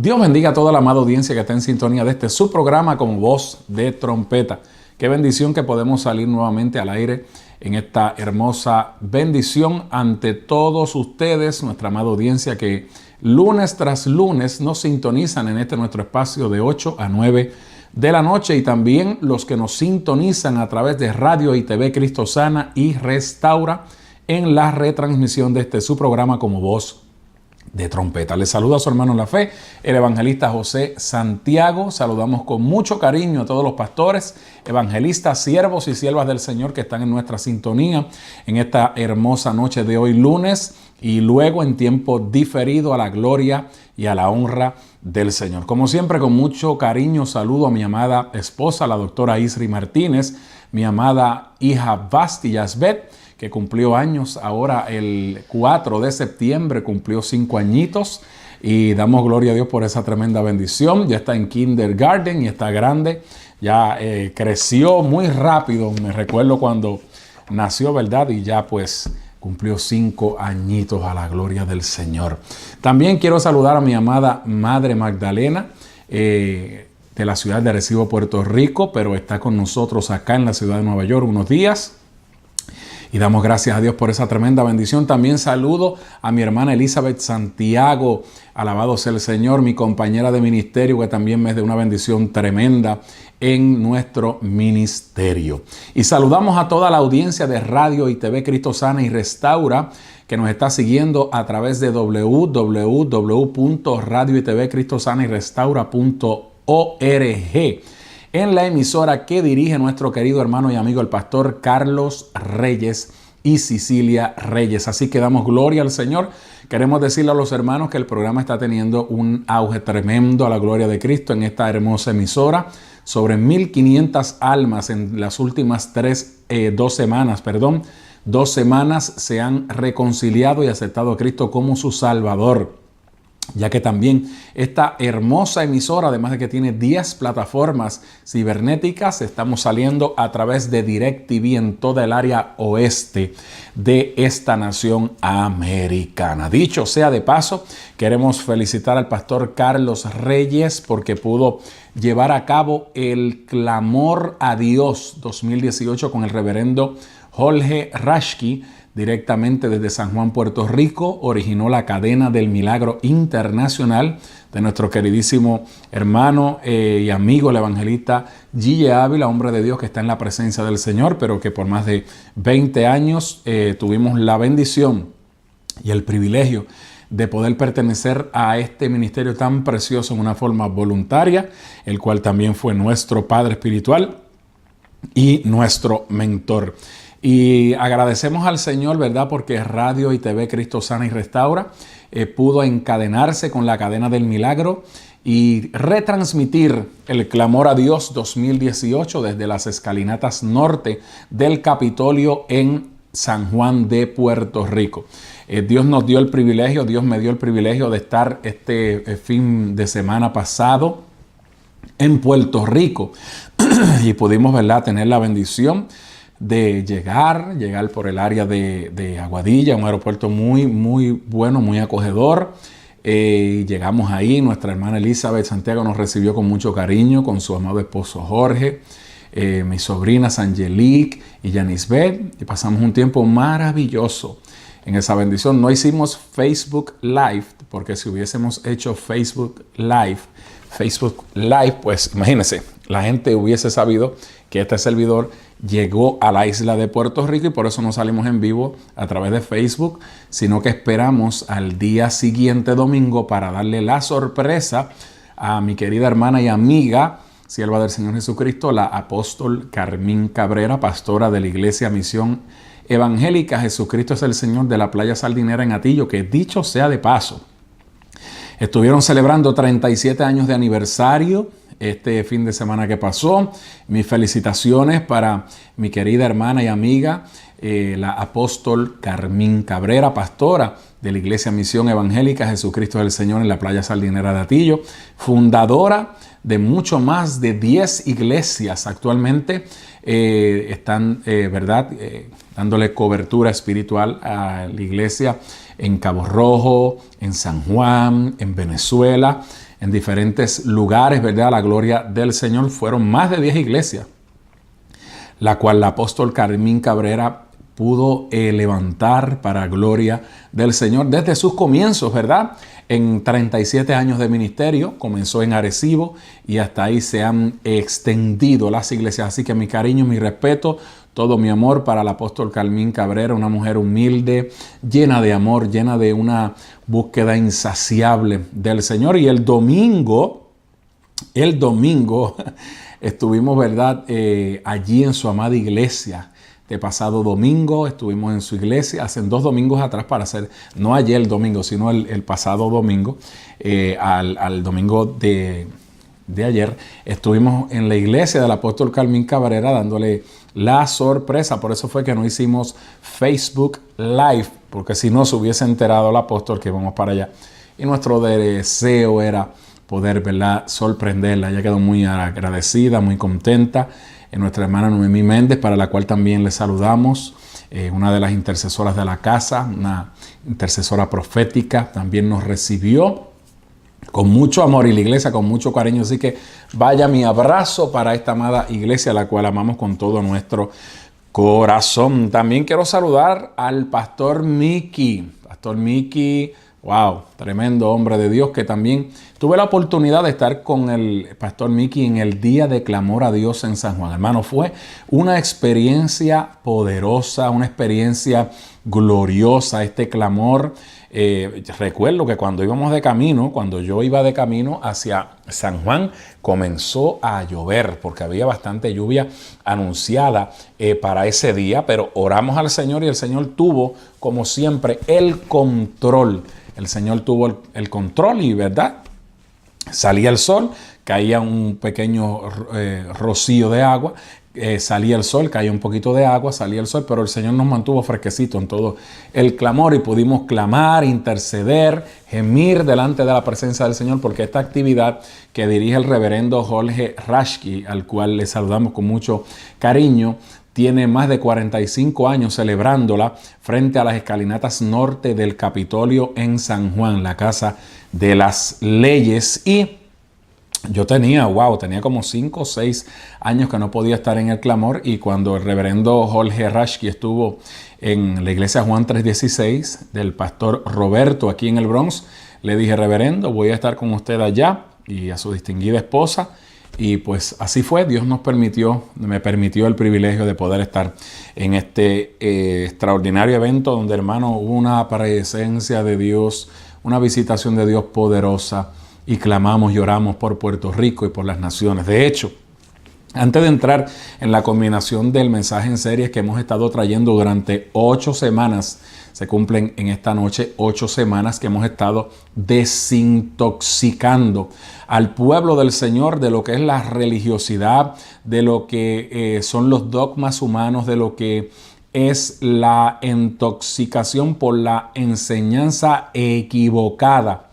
Dios bendiga a toda la amada audiencia que está en sintonía de este su programa como Voz de Trompeta. Qué bendición que podemos salir nuevamente al aire en esta hermosa bendición ante todos ustedes, nuestra amada audiencia que lunes tras lunes nos sintonizan en este nuestro espacio de 8 a 9 de la noche, y también los que nos sintonizan a través de Radio y TV Cristo Sana y Restaura en la retransmisión de este su programa como Voz de Trompeta. Les saluda a su hermano en la fe, el evangelista José Santiago. Saludamos con mucho cariño a todos los pastores, evangelistas, siervos y siervas del Señor que están en nuestra sintonía en esta hermosa noche de hoy lunes, y luego en tiempo diferido a la gloria y a la honra del Señor. Como siempre, con mucho cariño saludo a mi amada esposa, la doctora Isri Martínez, mi amada hija Basti Yasbet, que cumplió años ahora el 4 de septiembre, cumplió 5 añitos, y damos gloria a Dios por esa tremenda bendición. Ya está en kindergarten y está grande, ya creció muy rápido, me recuerdo cuando nació, ¿verdad? Y ya pues cumplió 5 añitos, a la gloria del Señor. También quiero saludar a mi amada Madre Magdalena, de la ciudad de Arecibo, Puerto Rico, pero está con nosotros acá en la ciudad de Nueva York unos días. Y damos gracias a Dios por esa tremenda bendición. También saludo a mi hermana Elizabeth Santiago, alabado sea el Señor, mi compañera de ministerio, que también me es de una bendición tremenda en nuestro ministerio. Y saludamos a toda la audiencia de Radio y TV Cristo Sana y Restaura, que nos está siguiendo a través de www.radioytvcristosanayrestaura.org, en la emisora que dirige nuestro querido hermano y amigo el pastor Carlos Reyes y Cecilia Reyes. Así que damos gloria al Señor. Queremos decirle a los hermanos que el programa está teniendo un auge tremendo a la gloria de Cristo en esta hermosa emisora. Sobre 1,500 almas en las últimas 2 semanas se han reconciliado y aceptado a Cristo como su Salvador, ya que también esta hermosa emisora, además de que tiene 10 plataformas cibernéticas, estamos saliendo a través de DirecTV en toda el área oeste de esta nación americana. Dicho sea de paso, queremos felicitar al pastor Carlos Reyes porque pudo llevar a cabo el Clamor a Dios 2018 con el reverendo Jorge Rashki, directamente desde San Juan, Puerto Rico. Originó la cadena del milagro internacional de nuestro queridísimo hermano y amigo, el evangelista Gille Ávila, hombre de Dios que está en la presencia del Señor, pero que por más de 20 años tuvimos la bendición y el privilegio de poder pertenecer a este ministerio tan precioso en una forma voluntaria, el cual también fue nuestro padre espiritual y nuestro mentor. Y agradecemos al Señor, ¿verdad? Porque Radio y TV Cristo Sana y Restaura pudo encadenarse con la cadena del milagro y retransmitir el Clamor a Dios 2018 desde las escalinatas norte del Capitolio en San Juan de Puerto Rico. Dios nos dio el privilegio, Dios me dio el privilegio de estar este fin de semana pasado en Puerto Rico y pudimos, ¿verdad?, tener la bendición de llegar por el área de Aguadilla, un aeropuerto muy bueno, muy acogedor. Llegamos ahí, nuestra hermana Elizabeth Santiago nos recibió con mucho cariño, con su amado esposo Jorge, mis sobrinas Angelique y Yanisbet, y pasamos un tiempo maravilloso en esa bendición. No hicimos Facebook Live, porque si hubiésemos hecho Facebook Live, pues imagínense, la gente hubiese sabido que este servidor llegó a la isla de Puerto Rico, y por eso no salimos en vivo a través de Facebook, sino que esperamos al día siguiente, domingo, para darle la sorpresa a mi querida hermana y amiga, sierva del Señor Jesucristo, la apóstol Carmín Cabrera, pastora de la Iglesia Misión Evangélica Jesucristo es el Señor de la Playa Sardinera en Atillo, que dicho sea de paso, estuvieron celebrando 37 años de aniversario este fin de semana que pasó. Mis felicitaciones para mi querida hermana y amiga, la apóstol Carmín Cabrera, pastora de la Iglesia Misión Evangélica Jesucristo es el Señor en la Playa Sardinera de Atillo, fundadora de mucho más de 10 iglesias. Actualmente están, dándole cobertura espiritual a la iglesia en Cabo Rojo, en San Juan, en Venezuela. en diferentes lugares, ¿verdad? La gloria del Señor. Fueron más de 10 iglesias, la cual el apóstol Carmín Cabrera pudo levantar para gloria del Señor desde sus comienzos, ¿verdad? En 37 años de ministerio, comenzó en Arecibo y hasta ahí se han extendido las iglesias. Así que mi cariño, mi respeto, todo mi amor para el apóstol Carmín Cabrera, una mujer humilde, llena de amor, llena de una búsqueda insaciable del Señor. Y el domingo estuvimos, ¿verdad? Allí en su amada iglesia. De pasado domingo estuvimos en su iglesia, hace 2 domingos atrás para hacer, no ayer el domingo, sino el pasado domingo, al domingo de ayer, estuvimos en la iglesia del apóstol Carmín Cabrera dándole la sorpresa. Por eso fue que no hicimos Facebook Live, porque si no se hubiese enterado el apóstol que íbamos para allá. Y nuestro deseo era poder, ¿verdad?, sorprenderla. Ella quedó muy agradecida, muy contenta. Nuestra hermana Noemí Méndez, para la cual también le saludamos, una de las intercesoras de la casa, una intercesora profética, también nos recibió con mucho amor y la iglesia con mucho cariño. Así que vaya mi abrazo para esta amada iglesia, la cual amamos con todo nuestro corazón. También quiero saludar al pastor Mickey. Pastor Mickey, wow, tremendo hombre de Dios, que también tuve la oportunidad de estar con el pastor Mickey en el día de clamor a Dios en San Juan. Hermano, fue una experiencia poderosa, una experiencia gloriosa este clamor. Recuerdo que cuando yo iba de camino hacia San Juan, comenzó a llover porque había bastante lluvia anunciada para ese día, pero oramos al Señor y el Señor tuvo, como siempre, el control. El Señor tuvo el control y, ¿verdad?, salía el sol, caía un pequeño rocío de agua, salía el sol, caía un poquito de agua, salía el sol, pero el Señor nos mantuvo fresquecito en todo el clamor y pudimos clamar, interceder, gemir delante de la presencia del Señor, porque esta actividad que dirige el reverendo Jorge Rashki, al cual le saludamos con mucho cariño, tiene más de 45 años celebrándola frente a las escalinatas norte del Capitolio en San Juan, la Casa de las Leyes. Y yo tenía como 5 o 6 años que no podía estar en el clamor, y cuando el reverendo Jorge Rashki estuvo en la iglesia Juan 316 del pastor Roberto aquí en el Bronx, le dije: reverendo, voy a estar con usted allá, y a su distinguida esposa. Y pues así fue. Dios me permitió el privilegio de poder estar en este extraordinario evento donde, hermano, hubo una presencia de Dios, una visitación de Dios poderosa, y clamamos y oramos por Puerto Rico y por las naciones. De hecho, antes de entrar en la combinación del mensaje en series que hemos estado trayendo durante 8 semanas, se cumplen en esta noche 8 semanas que hemos estado desintoxicando al pueblo del Señor de lo que es la religiosidad, de lo que son los dogmas humanos, de lo que es la intoxicación por la enseñanza equivocada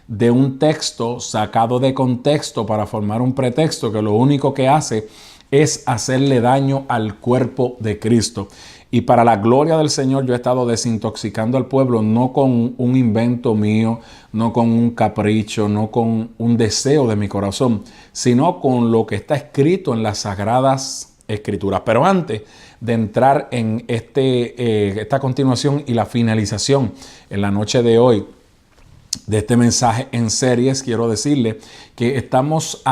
de un texto sacado de contexto para formar un pretexto que lo único que hace es hacerle daño al cuerpo de Cristo. Y para la gloria del Señor, yo he estado desintoxicando al pueblo, no con un invento mío, no con un capricho, no con un deseo de mi corazón, sino con lo que está escrito en las Sagradas Escrituras. Pero antes de entrar en esta continuación y la finalización en la noche de hoy de este mensaje en series, quiero decirle que estamos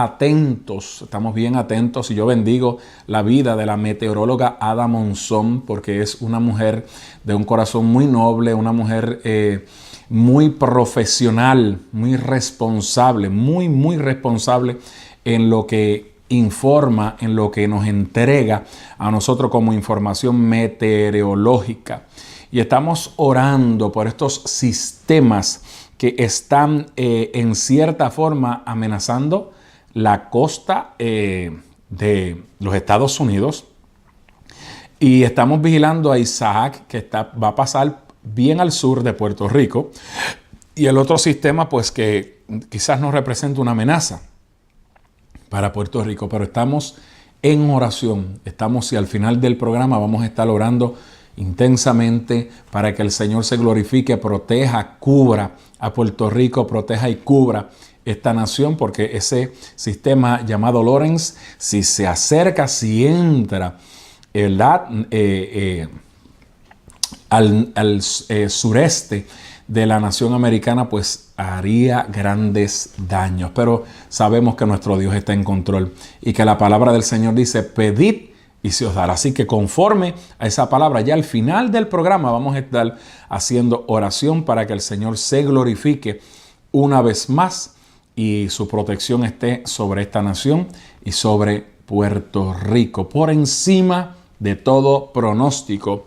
bien atentos, y yo bendigo la vida de la meteoróloga Ada Monzón, porque es una mujer de un corazón muy noble, una mujer muy profesional, muy responsable, muy responsable en lo que informa, en lo que nos entrega a nosotros como información meteorológica. Y estamos orando por estos sistemas que están en cierta forma amenazando la costa de los Estados Unidos. Y estamos vigilando a Isaac, que va a pasar bien al sur de Puerto Rico. Y el otro sistema, pues, que quizás no representa una amenaza para Puerto Rico, pero estamos en oración. Y al final del programa vamos a estar orando intensamente para que el Señor se glorifique, proteja, cubra a Puerto Rico, proteja y cubra esta nación, porque ese sistema llamado Lorentz, si se acerca, si entra al sureste de la nación americana, pues haría grandes daños. Pero sabemos que nuestro Dios está en control y que la palabra del Señor dice: pedid y se os dará. Así que conforme a esa palabra, ya al final del programa vamos a estar haciendo oración para que el Señor se glorifique una vez más y su protección esté sobre esta nación y sobre Puerto Rico, por encima de todo pronóstico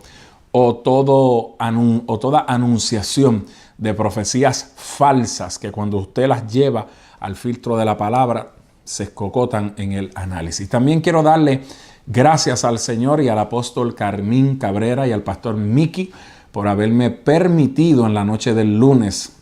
o toda anunciación de profecías falsas que cuando usted las lleva al filtro de la palabra se escocotan en el análisis. También quiero darle gracias al Señor y al apóstol Carmín Cabrera y al pastor Miki por haberme permitido en la noche del lunes.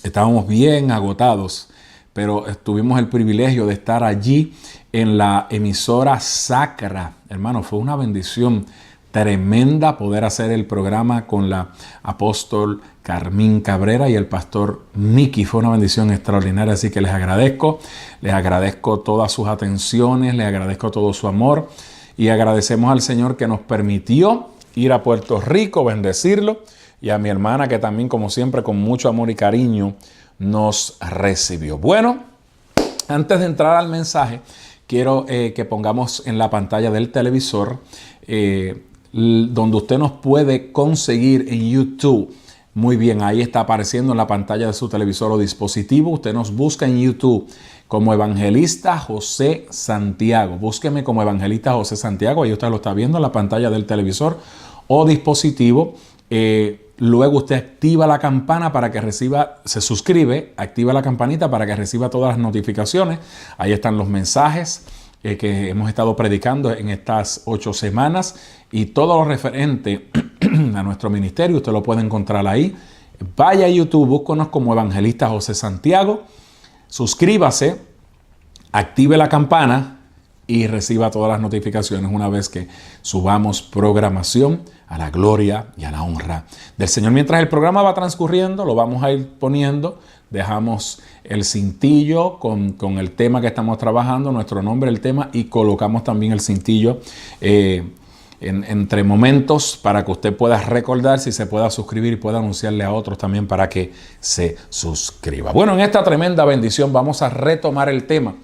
Estábamos bien agotados, pero tuvimos el privilegio de estar allí en la emisora Sacra. Hermano, fue una bendición tremenda poder hacer el programa con la apóstol Carmín Cabrera y el pastor Miki. Fue una bendición extraordinaria, así que les agradezco todas sus atenciones, les agradezco todo su amor y agradecemos al Señor que nos permitió ir a Puerto Rico, bendecirlo, y a mi hermana que también, como siempre, con mucho amor y cariño nos recibió. Bueno, antes de entrar al mensaje, quiero que pongamos en la pantalla del televisor donde usted nos puede conseguir en YouTube. Muy bien, ahí está apareciendo en la pantalla de su televisor o dispositivo. Usted nos busca en YouTube como Evangelista José Santiago. Búsqueme como Evangelista José Santiago. Ahí usted lo está viendo en la pantalla del televisor o dispositivo. Luego usted activa la campana para que se suscribe, activa la campanita para que reciba todas las notificaciones. Ahí están los mensajes que hemos estado predicando en estas 8 semanas y todo lo referente a nuestro ministerio. Usted lo puede encontrar ahí. Vaya a YouTube, búsquenos como Evangelista José Santiago, suscríbase, active la campana y reciba todas las notificaciones una vez que subamos programación, a la gloria y a la honra del Señor. Mientras el programa va transcurriendo, lo vamos a ir poniendo. Dejamos el cintillo con el tema que estamos trabajando, nuestro nombre, el tema, y colocamos también el cintillo entre momentos para que usted pueda recordar, si se pueda suscribir y pueda anunciarle a otros también para que se suscriba. Bueno, en esta tremenda bendición vamos a retomar el tema,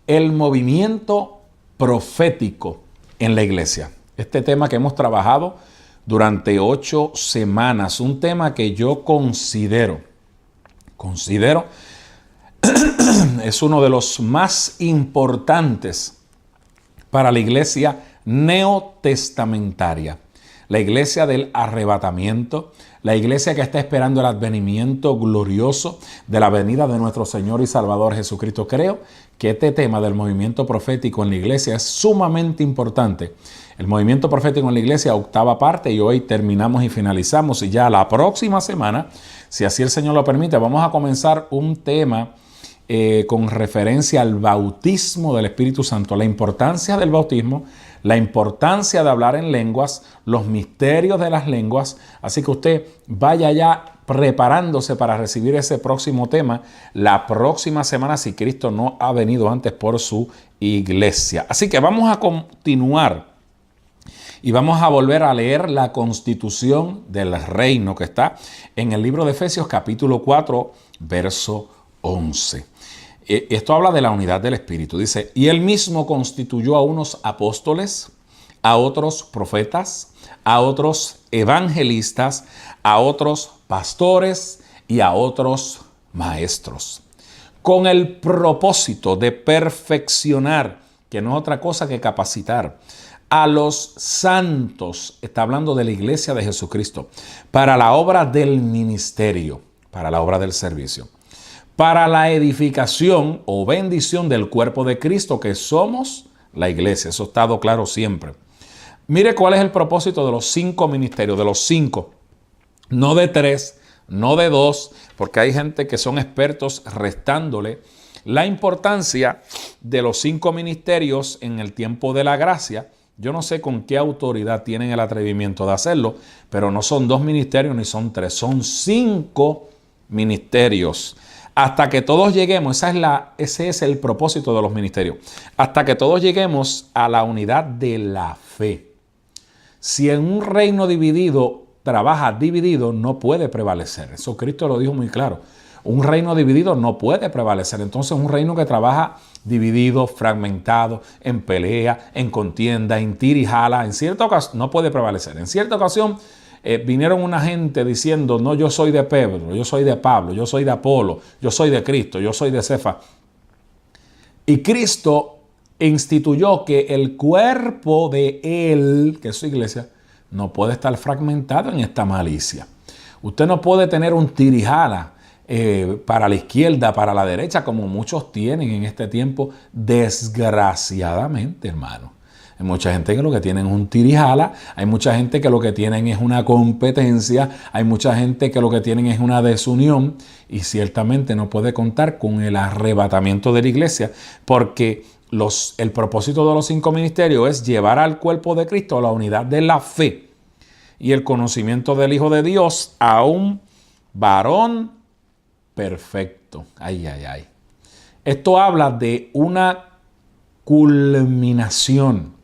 el movimiento profético en la iglesia. Este tema que hemos trabajado durante 8 semanas, un tema que yo considero es uno de los más importantes para la iglesia neotestamentaria, la iglesia del arrebatamiento, la iglesia que está esperando el advenimiento glorioso de la venida de nuestro Señor y Salvador Jesucristo. Creo que este tema del movimiento profético en la iglesia es sumamente importante. El movimiento profético en la iglesia, 8ª parte, y hoy terminamos y finalizamos, y ya la próxima semana, si así el Señor lo permite, vamos a comenzar un tema con referencia al bautismo del Espíritu Santo, la importancia del bautismo, la importancia de hablar en lenguas, los misterios de las lenguas. Así que usted vaya ya preparándose para recibir ese próximo tema la próxima semana, si Cristo no ha venido antes por su iglesia. Así que vamos a continuar y vamos a volver a leer la constitución del reino que está en el libro de Efesios capítulo 4, verso 11. Esto habla de la unidad del Espíritu. Dice: y él mismo constituyó a unos apóstoles, a otros profetas, a otros evangelistas, a otros pastores y a otros maestros, con el propósito de perfeccionar, que no es otra cosa que capacitar, a los santos, está hablando de la iglesia de Jesucristo, para la obra del ministerio, para la obra del servicio, para la edificación o bendición del cuerpo de Cristo, que somos la iglesia. Eso ha estado claro siempre. Mire cuál es el propósito de los 5 ministerios, de los 5, no de 3, no de 2, porque hay gente que son expertos restándole la importancia de los 5 ministerios en el tiempo de la gracia. Yo no sé con qué autoridad tienen el atrevimiento de hacerlo, pero no son 2 ministerios ni son 3, son 5 ministerios. Hasta que todos lleguemos, ese es el propósito de los ministerios, hasta que todos lleguemos a la unidad de la fe. Si en un reino dividido trabaja dividido, no puede prevalecer. Eso Cristo lo dijo muy claro. Un reino dividido no puede prevalecer. Entonces, un reino que trabaja dividido, fragmentado, en pelea, en contienda, en tira y jala, en cierta ocasión no puede prevalecer. En cierta ocasión vinieron una gente diciendo, no, yo soy de Pedro, yo soy de Pablo, yo soy de Apolo, yo soy de Cristo, yo soy de Cefa. Y Cristo instituyó que el cuerpo de Él, que es su iglesia, no puede estar fragmentado en esta malicia. Usted no puede tener un tirijala para la izquierda, para la derecha, como muchos tienen en este tiempo, desgraciadamente, hermano. Hay mucha gente que lo que tienen es un tirijala, hay mucha gente que lo que tienen es una competencia, hay mucha gente que lo que tienen es una desunión y ciertamente no puede contar con el arrebatamiento de la iglesia porque el propósito de los 5 ministerios es llevar al cuerpo de Cristo a la unidad de la fe y el conocimiento del Hijo de Dios a un varón perfecto. Ay, ay, ay. Esto habla de una culminación.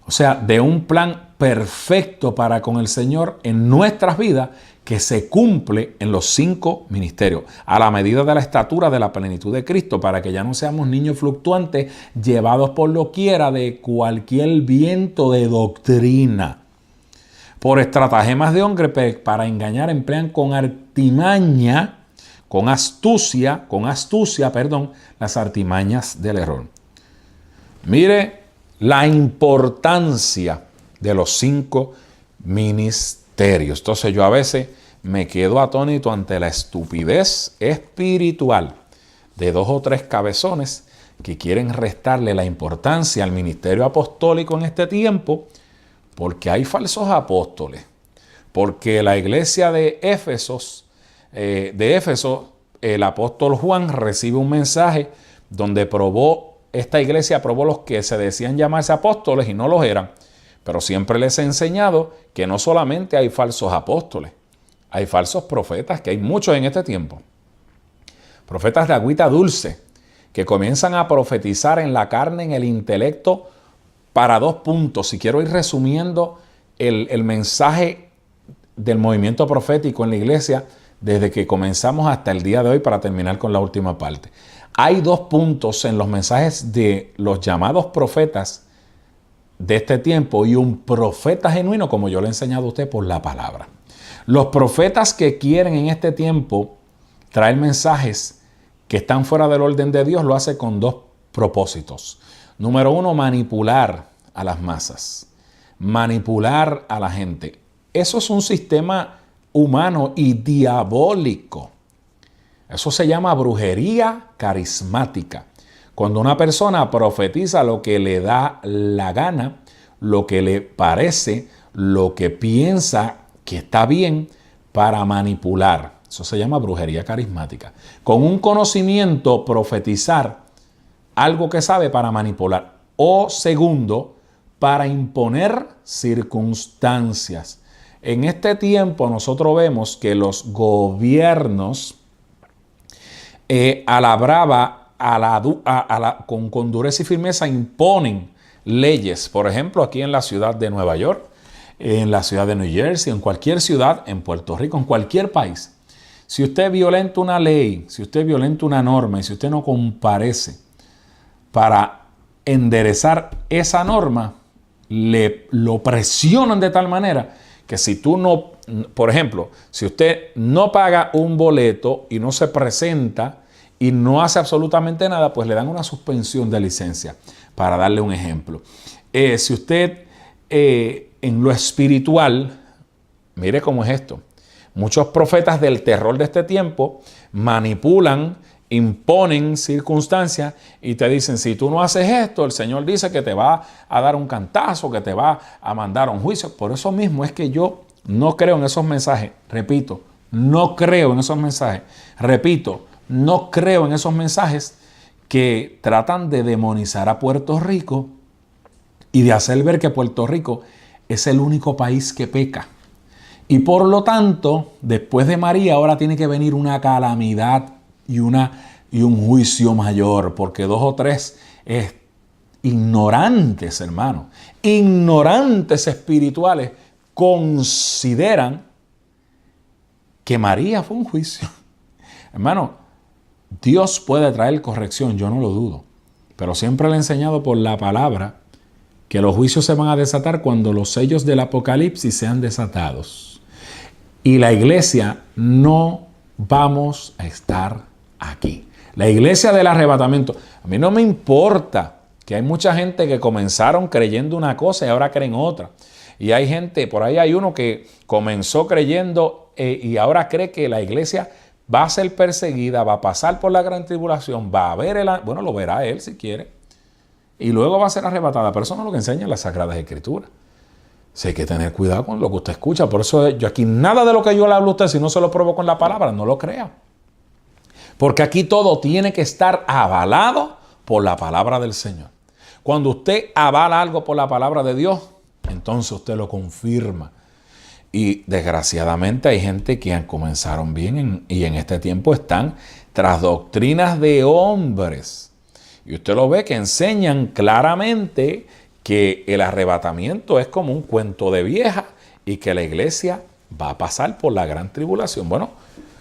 O sea, de un plan perfecto para con el Señor en nuestras vidas que se cumple en los 5 ministerios, a la medida de la estatura de la plenitud de Cristo, para que ya no seamos niños fluctuantes llevados por doquiera de cualquier viento de doctrina. Por estratagemas de hombre para engañar emplean con artimaña, con astucia, las artimañas del error. Mire la importancia de los 5 ministerios. Entonces yo a veces me quedo atónito ante la estupidez espiritual de 2 o 3 cabezones que quieren restarle la importancia al ministerio apostólico en este tiempo, porque hay falsos apóstoles, porque la iglesia de Éfeso, el apóstol Juan recibe un mensaje donde esta iglesia probó los que se decían llamarse apóstoles y no los eran, pero siempre les he enseñado que no solamente hay falsos apóstoles, hay falsos profetas, que hay muchos en este tiempo. Profetas de agüita dulce, que comienzan a profetizar en la carne, en el intelecto, para 2 puntos. Si quiero ir resumiendo el mensaje del movimiento profético en la iglesia, desde que comenzamos hasta el día de hoy, para terminar con la última parte. Hay 2 puntos en los mensajes de los llamados profetas de este tiempo y un profeta genuino, como yo le he enseñado a usted por la palabra. Los profetas que quieren en este tiempo traer mensajes que están fuera del orden de Dios, lo hace con 2 propósitos. Número 1, manipular a las masas, manipular a la gente. Eso es un sistema humano y diabólico. Eso se llama brujería carismática. Cuando una persona profetiza lo que le da la gana, lo que le parece, lo que piensa que está bien para manipular. Eso se llama brujería carismática. Con un conocimiento, profetizar algo que sabe para manipular. O segundo, para imponer circunstancias. En este tiempo nosotros vemos que los gobiernos a la brava, con dureza y firmeza imponen leyes. Por ejemplo, aquí en la ciudad de Nueva York, en la ciudad de New Jersey, en cualquier ciudad, en Puerto Rico, en cualquier país. Si usted violenta una ley, si usted violenta una norma y si usted no comparece para enderezar esa norma, lo presionan de tal manera que si tú no, por ejemplo, si usted no paga un boleto y no se presenta y no hace absolutamente nada, pues le dan una suspensión de licencia, para darle un ejemplo. Si usted en lo espiritual, mire cómo es esto. Muchos profetas del terror de este tiempo manipulan, imponen circunstancias y te dicen, si tú no haces esto, el Señor dice que te va a dar un cantazo, que te va a mandar a un juicio. Por eso mismo es que yo no creo en esos mensajes. Repito, no creo en esos mensajes. Repito, no creo en esos mensajes que tratan de demonizar a Puerto Rico y de hacer ver que Puerto Rico es el único país que peca Y por lo tanto, después de María, ahora tiene que venir una calamidad y un juicio mayor, porque 2 o 3 ignorantes, hermano, ignorantes espirituales, consideran que María fue un juicio. Hermano, Dios puede traer corrección, yo no lo dudo, pero siempre le he enseñado por la palabra que los juicios se van a desatar cuando los sellos del Apocalipsis sean desatados. Y la iglesia no vamos a estar aquí. La iglesia del arrebatamiento. A mí no me importa que hay mucha gente que comenzaron creyendo una cosa y ahora creen otra. Y hay gente, por ahí hay uno que comenzó creyendo y ahora cree que la iglesia va a ser perseguida, va a pasar por la gran tribulación, va a ver bueno, lo verá él si quiere. Y luego va a ser arrebatada. Pero eso no es lo que enseñan las Sagradas Escrituras. Sí, hay que tener cuidado con lo que usted escucha. Por eso yo aquí nada de lo que yo le hablo a usted, si no se lo pruebo con la palabra, no lo crea. Porque aquí todo tiene que estar avalado por la palabra del Señor. Cuando usted avala algo por la palabra de Dios, entonces usted lo confirma. Y desgraciadamente hay gente que comenzaron bien y en este tiempo están tras doctrinas de hombres. Y usted lo ve que enseñan claramente que el arrebatamiento es como un cuento de vieja y que la iglesia va a pasar por la gran tribulación. Bueno,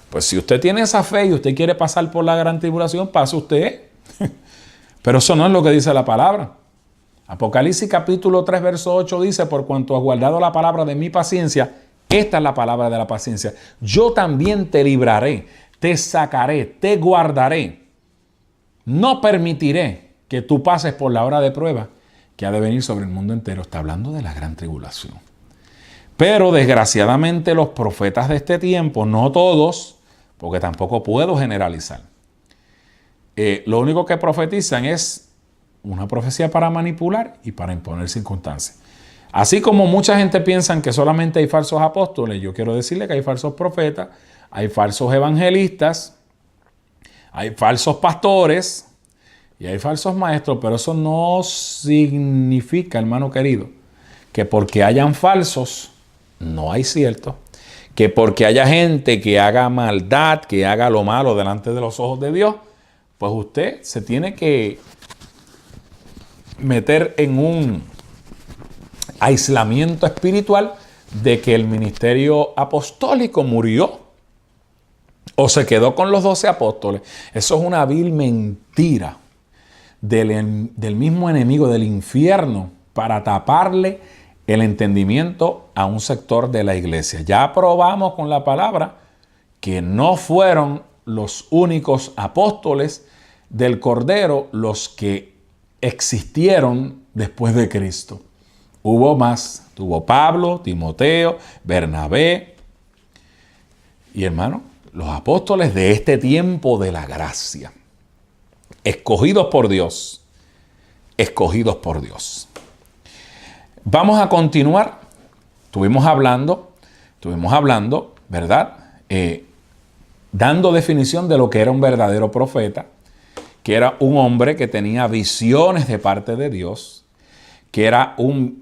pues si usted tiene esa fe y usted quiere pasar por la gran tribulación, pase usted. Pero eso no es lo que dice la palabra. Apocalipsis capítulo 3, verso 8 dice, por cuanto has guardado la palabra de mi paciencia, esta es la palabra de la paciencia. Yo también te libraré, te sacaré, te guardaré. No permitiré que tú pases por la hora de prueba que ha de venir sobre el mundo entero. Está hablando de la gran tribulación. Pero desgraciadamente los profetas de este tiempo, no todos, porque tampoco puedo generalizar, lo único que profetizan es una profecía para manipular y para imponer circunstancias. Así como mucha gente piensa que solamente hay falsos apóstoles, yo quiero decirle que hay falsos profetas, hay falsos evangelistas, hay falsos pastores y hay falsos maestros, pero eso no significa, hermano querido, que porque hayan falsos, no hay cierto, que porque haya gente que haga maldad, que haga lo malo delante de los ojos de Dios, pues usted se tiene que meter en un aislamiento espiritual de que el ministerio apostólico murió o se quedó con los 12 apóstoles. Eso es una vil mentira del mismo enemigo del infierno para taparle el entendimiento a un sector de la iglesia. Ya probamos con la palabra que no fueron los únicos apóstoles del Cordero los que existieron después de Cristo. Hubo más. Tuvo Pablo, Timoteo, Bernabé. Y hermano, los apóstoles de este tiempo de la gracia. Escogidos por Dios. Escogidos por Dios. Vamos a continuar. Estuvimos hablando, ¿verdad? Dando definición de lo que era un verdadero profeta, que era un hombre que tenía visiones de parte de Dios, que era un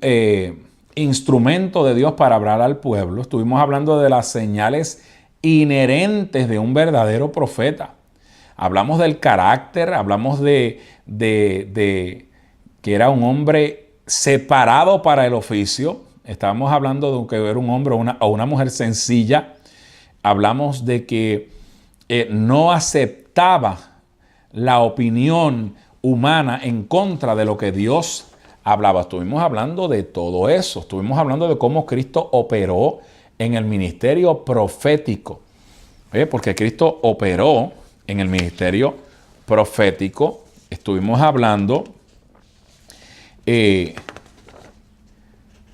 instrumento de Dios para hablar al pueblo. Estuvimos hablando de las señales inherentes de un verdadero profeta. Hablamos del carácter, hablamos de que era un hombre separado para el oficio. Estábamos hablando de que era un hombre o una mujer sencilla. Hablamos de que no aceptaba la opinión humana en contra de lo que Dios hablaba. Estuvimos hablando de todo eso. Estuvimos hablando de cómo Cristo operó en el ministerio profético. Porque Cristo operó en el ministerio profético. Estuvimos hablando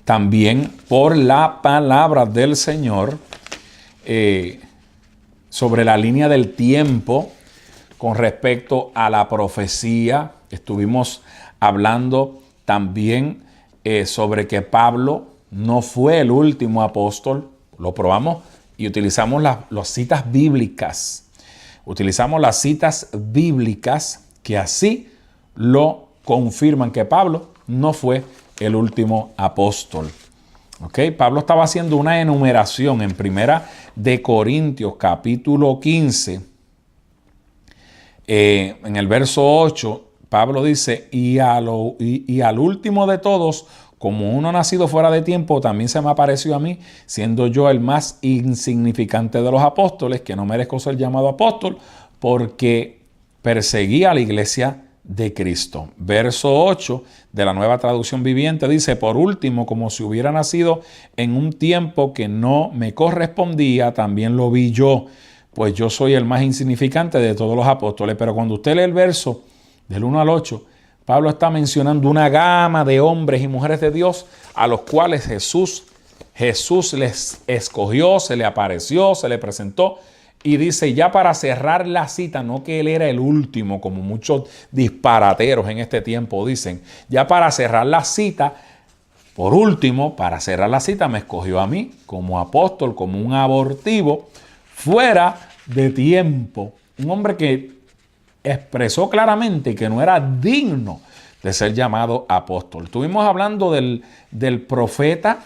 también por la palabra del Señor sobre la línea del tiempo con respecto a la profecía. Estuvimos hablando también sobre que Pablo no fue el último apóstol. Lo probamos y utilizamos las citas bíblicas. Utilizamos las citas bíblicas que así lo confirman, que Pablo no fue el último apóstol. ¿Ok? Pablo estaba haciendo una enumeración en Primera de Corintios, capítulo 15, en el verso 8, Pablo dice, y al último de todos, como uno nacido fuera de tiempo, también se me apareció a mí, siendo yo el más insignificante de los apóstoles, que no merezco ser llamado apóstol, porque perseguía a la iglesia de Cristo. Verso 8 de la Nueva Traducción Viviente dice, por último, como si hubiera nacido en un tiempo que no me correspondía, también lo vi yo, pues yo soy el más insignificante de todos los apóstoles. Pero cuando usted lee el verso del 1 al 8, Pablo está mencionando una gama de hombres y mujeres de Dios a los cuales Jesús les escogió, se le apareció, se le presentó. Y dice, ya para cerrar la cita, no que él era el último, como muchos disparateros en este tiempo dicen, ya para cerrar la cita, por último, para cerrar la cita, me escogió a mí como apóstol, como un abortivo, fuera de tiempo. Un hombre que expresó claramente que no era digno de ser llamado apóstol. Estuvimos hablando del profeta,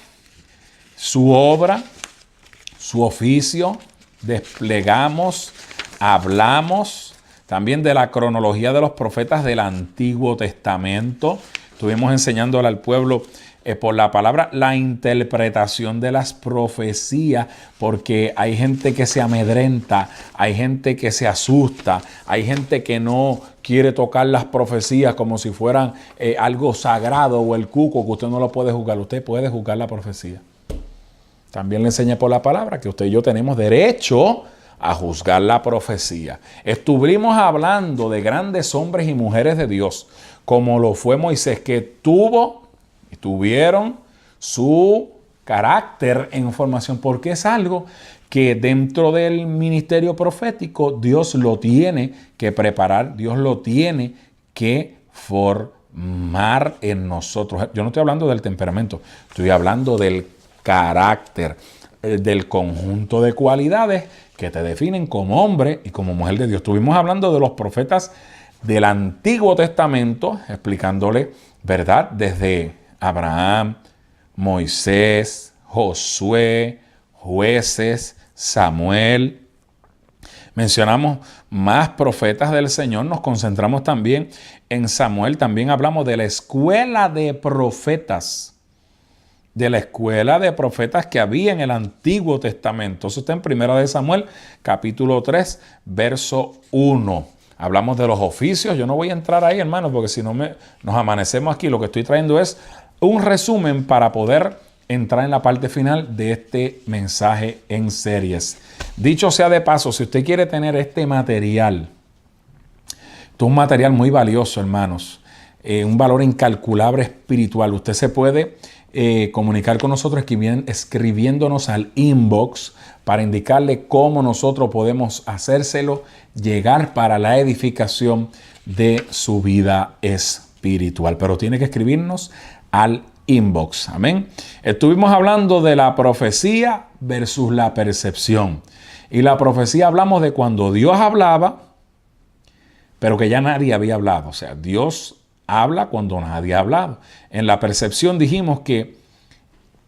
su obra, su oficio. Desplegamos, hablamos también de la cronología de los profetas del Antiguo Testamento. Estuvimos enseñándole al pueblo por la palabra la interpretación de las profecías, porque hay gente que se amedrenta, hay gente que se asusta, hay gente que no quiere tocar las profecías como si fueran algo sagrado o el cuco que usted no lo puede juzgar. Usted puede juzgar la profecía. También le enseñé por la palabra que usted y yo tenemos derecho a juzgar la profecía. Estuvimos hablando de grandes hombres y mujeres de Dios, como lo fue Moisés, que tuvieron su carácter en formación, porque es algo que dentro del ministerio profético Dios lo tiene que preparar, Dios lo tiene que formar en nosotros. Yo no estoy hablando del temperamento, estoy hablando del carácter, del conjunto de cualidades que te definen como hombre y como mujer de Dios. Estuvimos hablando de los profetas del Antiguo Testamento, explicándole, ¿verdad? Desde Abraham, Moisés, Josué, Jueces, Samuel. Mencionamos más profetas del Señor, nos concentramos también en Samuel, también hablamos de la escuela de profetas, que había en el Antiguo Testamento. Eso está en 1 de Samuel, capítulo 3, verso 1. Hablamos de los oficios. Yo no voy a entrar ahí, hermanos, porque si no nos amanecemos aquí. Lo que estoy trayendo es un resumen para poder entrar en la parte final de este mensaje en series. Dicho sea de paso, si usted quiere tener este material, esto es un material muy valioso, hermanos, un valor incalculable espiritual. Usted se puede comunicar con nosotros escribiéndonos al inbox para indicarle cómo nosotros podemos hacérselo llegar para la edificación de su vida espiritual. Pero tiene que escribirnos al inbox. Amén. Estuvimos hablando de la profecía versus la percepción. Y la profecía hablamos de cuando Dios hablaba, pero que ya nadie había hablado. O sea, Dios habla cuando nadie ha hablado. En la percepción dijimos que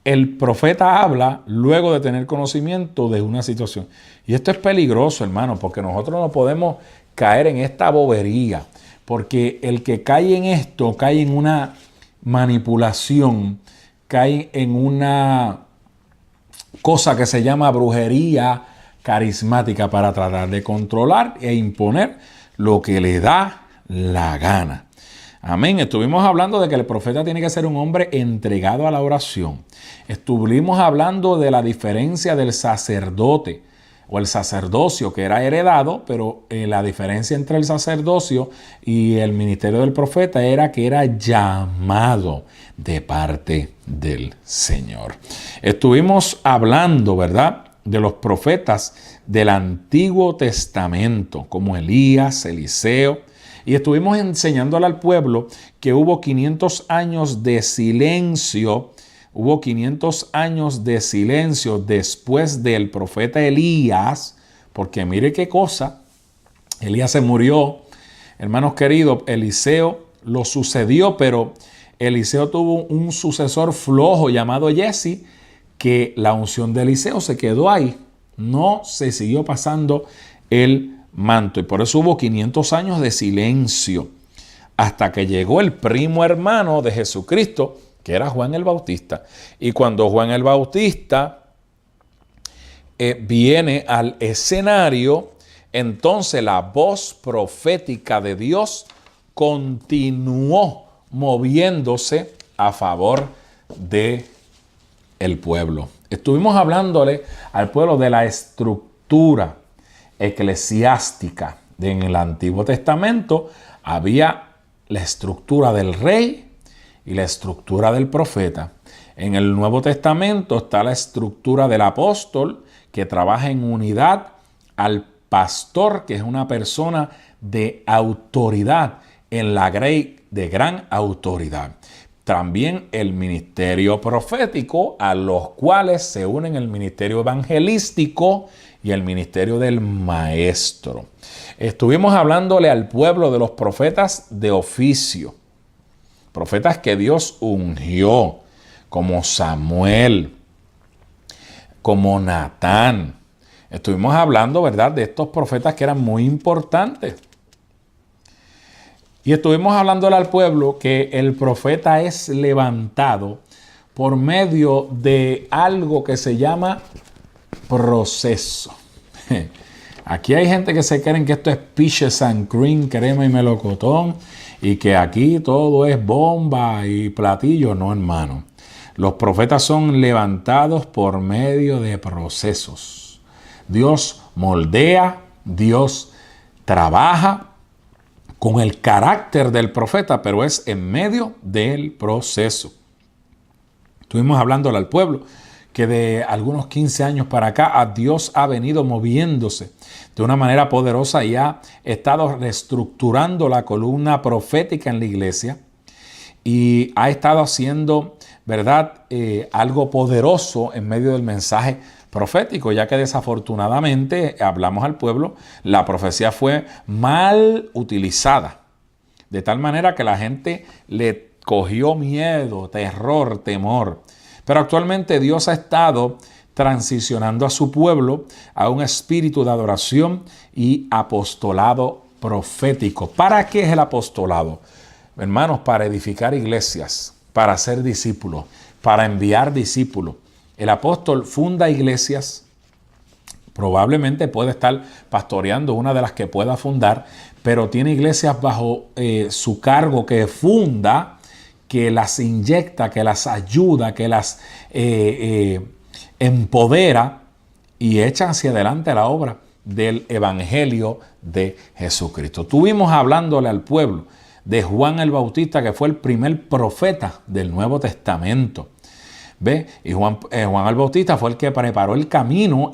el profeta habla luego de tener conocimiento de una situación. Y esto es peligroso, hermano, porque nosotros no podemos caer en esta bobería. Porque el que cae en esto, cae en una manipulación, cae en una cosa que se llama brujería carismática para tratar de controlar e imponer lo que le da la gana. Amén. Estuvimos hablando de que el profeta tiene que ser un hombre entregado a la oración. Estuvimos hablando de la diferencia del sacerdote o el sacerdocio que era heredado, pero la diferencia entre el sacerdocio y el ministerio del profeta era que era llamado de parte del Señor. Estuvimos hablando, ¿verdad?, de los profetas del Antiguo Testamento, como Elías, Eliseo. Y estuvimos enseñándole al pueblo que hubo 500 años de silencio. Hubo 500 años de silencio después del profeta Elías. Porque mire qué cosa. Elías se murió. Hermanos queridos, Eliseo lo sucedió, pero Eliseo tuvo un sucesor flojo llamado Giezi, que la unción de Eliseo se quedó ahí. No se siguió pasando el manto. Y por eso hubo 500 años de silencio. Hasta que llegó el primo hermano de Jesucristo, que era Juan el Bautista. Y cuando Juan el Bautista viene al escenario, entonces la voz profética de Dios continuó moviéndose a favor de el pueblo. Estuvimos hablándole al pueblo de la estructura eclesiástica. En el Antiguo Testamento había la estructura del rey y la estructura del profeta. En el Nuevo Testamento está la estructura del apóstol, que trabaja en unidad, al pastor, que es una persona de autoridad, en la grey de gran autoridad. También el ministerio profético, a los cuales se unen el ministerio evangelístico y el ministerio del maestro. Estuvimos hablándole al pueblo de los profetas de oficio, profetas que Dios ungió, como Samuel, como Natán. Estuvimos hablando, ¿verdad?, de estos profetas que eran muy importantes. Y estuvimos hablándole al pueblo que el profeta es levantado por medio de algo que se llama proceso. Aquí hay gente que se creen que esto es peaches and cream, crema y melocotón, y que aquí todo es bomba y platillo. No, hermano. Los profetas son levantados por medio de procesos. Dios moldea, Dios trabaja con el carácter del profeta, pero es en medio del proceso. Estuvimos hablándole al pueblo que de algunos 15 años para acá Dios ha venido moviéndose de una manera poderosa y ha estado reestructurando la columna profética en la iglesia y ha estado haciendo, ¿verdad?, algo poderoso en medio del mensaje profético, ya que desafortunadamente, hablamos al pueblo, la profecía fue mal utilizada, de tal manera que la gente le cogió miedo, terror, temor. Pero actualmente Dios ha estado transicionando a su pueblo a un espíritu de adoración y apostolado profético. ¿Para qué es el apostolado? Hermanos, para edificar iglesias, para hacer discípulos, para enviar discípulos. El apóstol funda iglesias, probablemente puede estar pastoreando una de las que pueda fundar, pero tiene iglesias bajo su cargo que funda, que las inyecta, que las ayuda, que las empodera y echa hacia adelante la obra del evangelio de Jesucristo. Estuvimos hablándole al pueblo de Juan el Bautista, que fue el primer profeta del Nuevo Testamento. ¿Ve? Y Juan el Bautista fue el que preparó el camino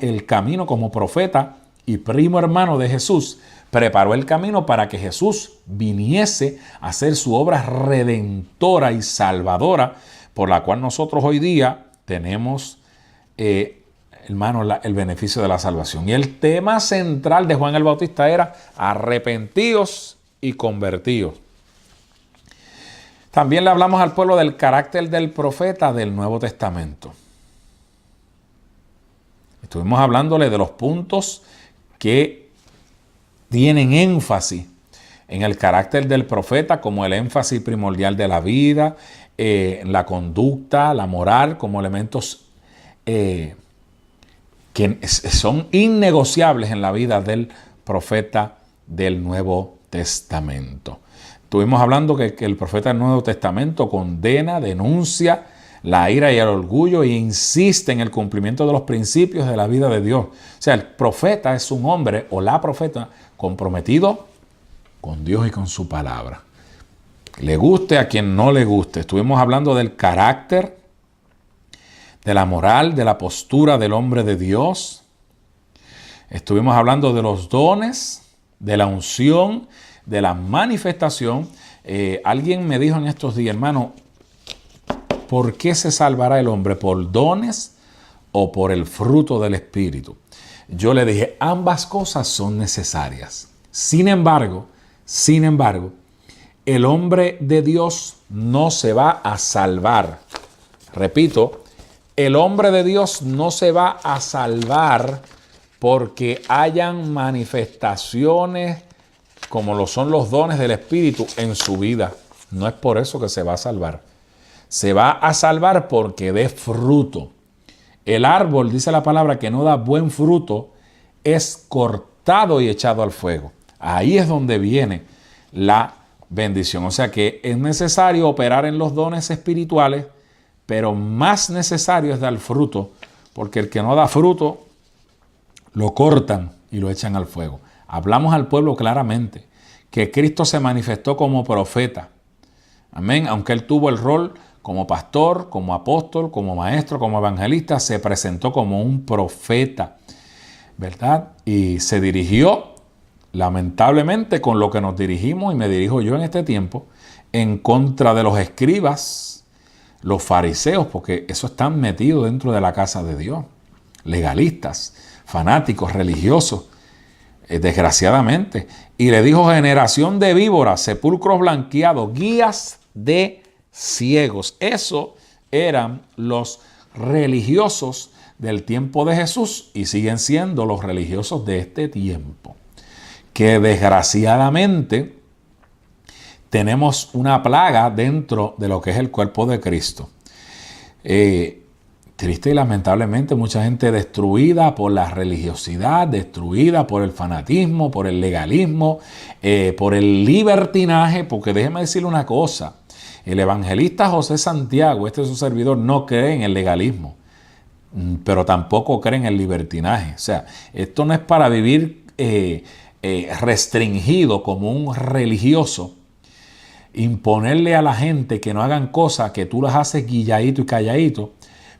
como profeta y primo hermano de Jesús. Preparó el camino para que Jesús viniese a hacer su obra redentora y salvadora, por la cual nosotros hoy día tenemos, hermanos, el beneficio de la salvación. Y el tema central de Juan el Bautista era arrepentidos y convertidos. También le hablamos al pueblo del carácter del profeta del Nuevo Testamento. Estuvimos hablándole de los puntos que tienen énfasis en el carácter del profeta, como el énfasis primordial de la vida, la conducta, la moral, como elementos que son innegociables en la vida del profeta del Nuevo Testamento. Estuvimos hablando que el profeta del Nuevo Testamento condena, denuncia la ira y el orgullo e insiste en el cumplimiento de los principios de la vida de Dios. O sea, el profeta es un hombre o la profeta comprometido con Dios y con su palabra. Le guste a quien no le guste. Estuvimos hablando del carácter, de la moral, de la postura del hombre de Dios. Estuvimos hablando de los dones, de la unción, de la manifestación. Alguien me dijo en estos días, hermano, ¿por qué se salvará el hombre? ¿Por dones o por el fruto del Espíritu? Yo le dije, ambas cosas son necesarias. Sin embargo, el hombre de Dios no se va a salvar. Repito, el hombre de Dios no se va a salvar porque hayan manifestaciones como lo son los dones del Espíritu en su vida. No es por eso que se va a salvar. Se va a salvar porque dé fruto. El árbol, dice la palabra, que no da buen fruto, es cortado y echado al fuego. Ahí es donde viene la bendición. O sea que es necesario operar en los dones espirituales, pero más necesario es dar fruto, porque el que no da fruto, lo cortan y lo echan al fuego. Hablamos al pueblo claramente que Cristo se manifestó como profeta. Amén. Aunque él tuvo el rol como pastor, como apóstol, como maestro, como evangelista, se presentó como un profeta, ¿verdad? Y se dirigió, lamentablemente, con lo que nos dirigimos, y me dirijo yo en este tiempo, en contra de los escribas, los fariseos, porque eso están metidos dentro de la casa de Dios. Legalistas, fanáticos, religiosos, desgraciadamente. Y le dijo: generación de víboras, sepulcros blanqueados, guías de ciegos. Eso eran los religiosos del tiempo de Jesús y siguen siendo los religiosos de este tiempo. Que desgraciadamente tenemos una plaga dentro de lo que es el cuerpo de Cristo. Triste y lamentablemente mucha gente destruida por la religiosidad, destruida por el fanatismo, por el legalismo, por el libertinaje, porque déjeme decirle una cosa, el evangelista José Santiago, este es su servidor, no cree en el legalismo, pero tampoco cree en el libertinaje. O sea, esto no es para vivir restringido como un religioso, imponerle a la gente que no hagan cosas que tú las haces guilladito y calladito,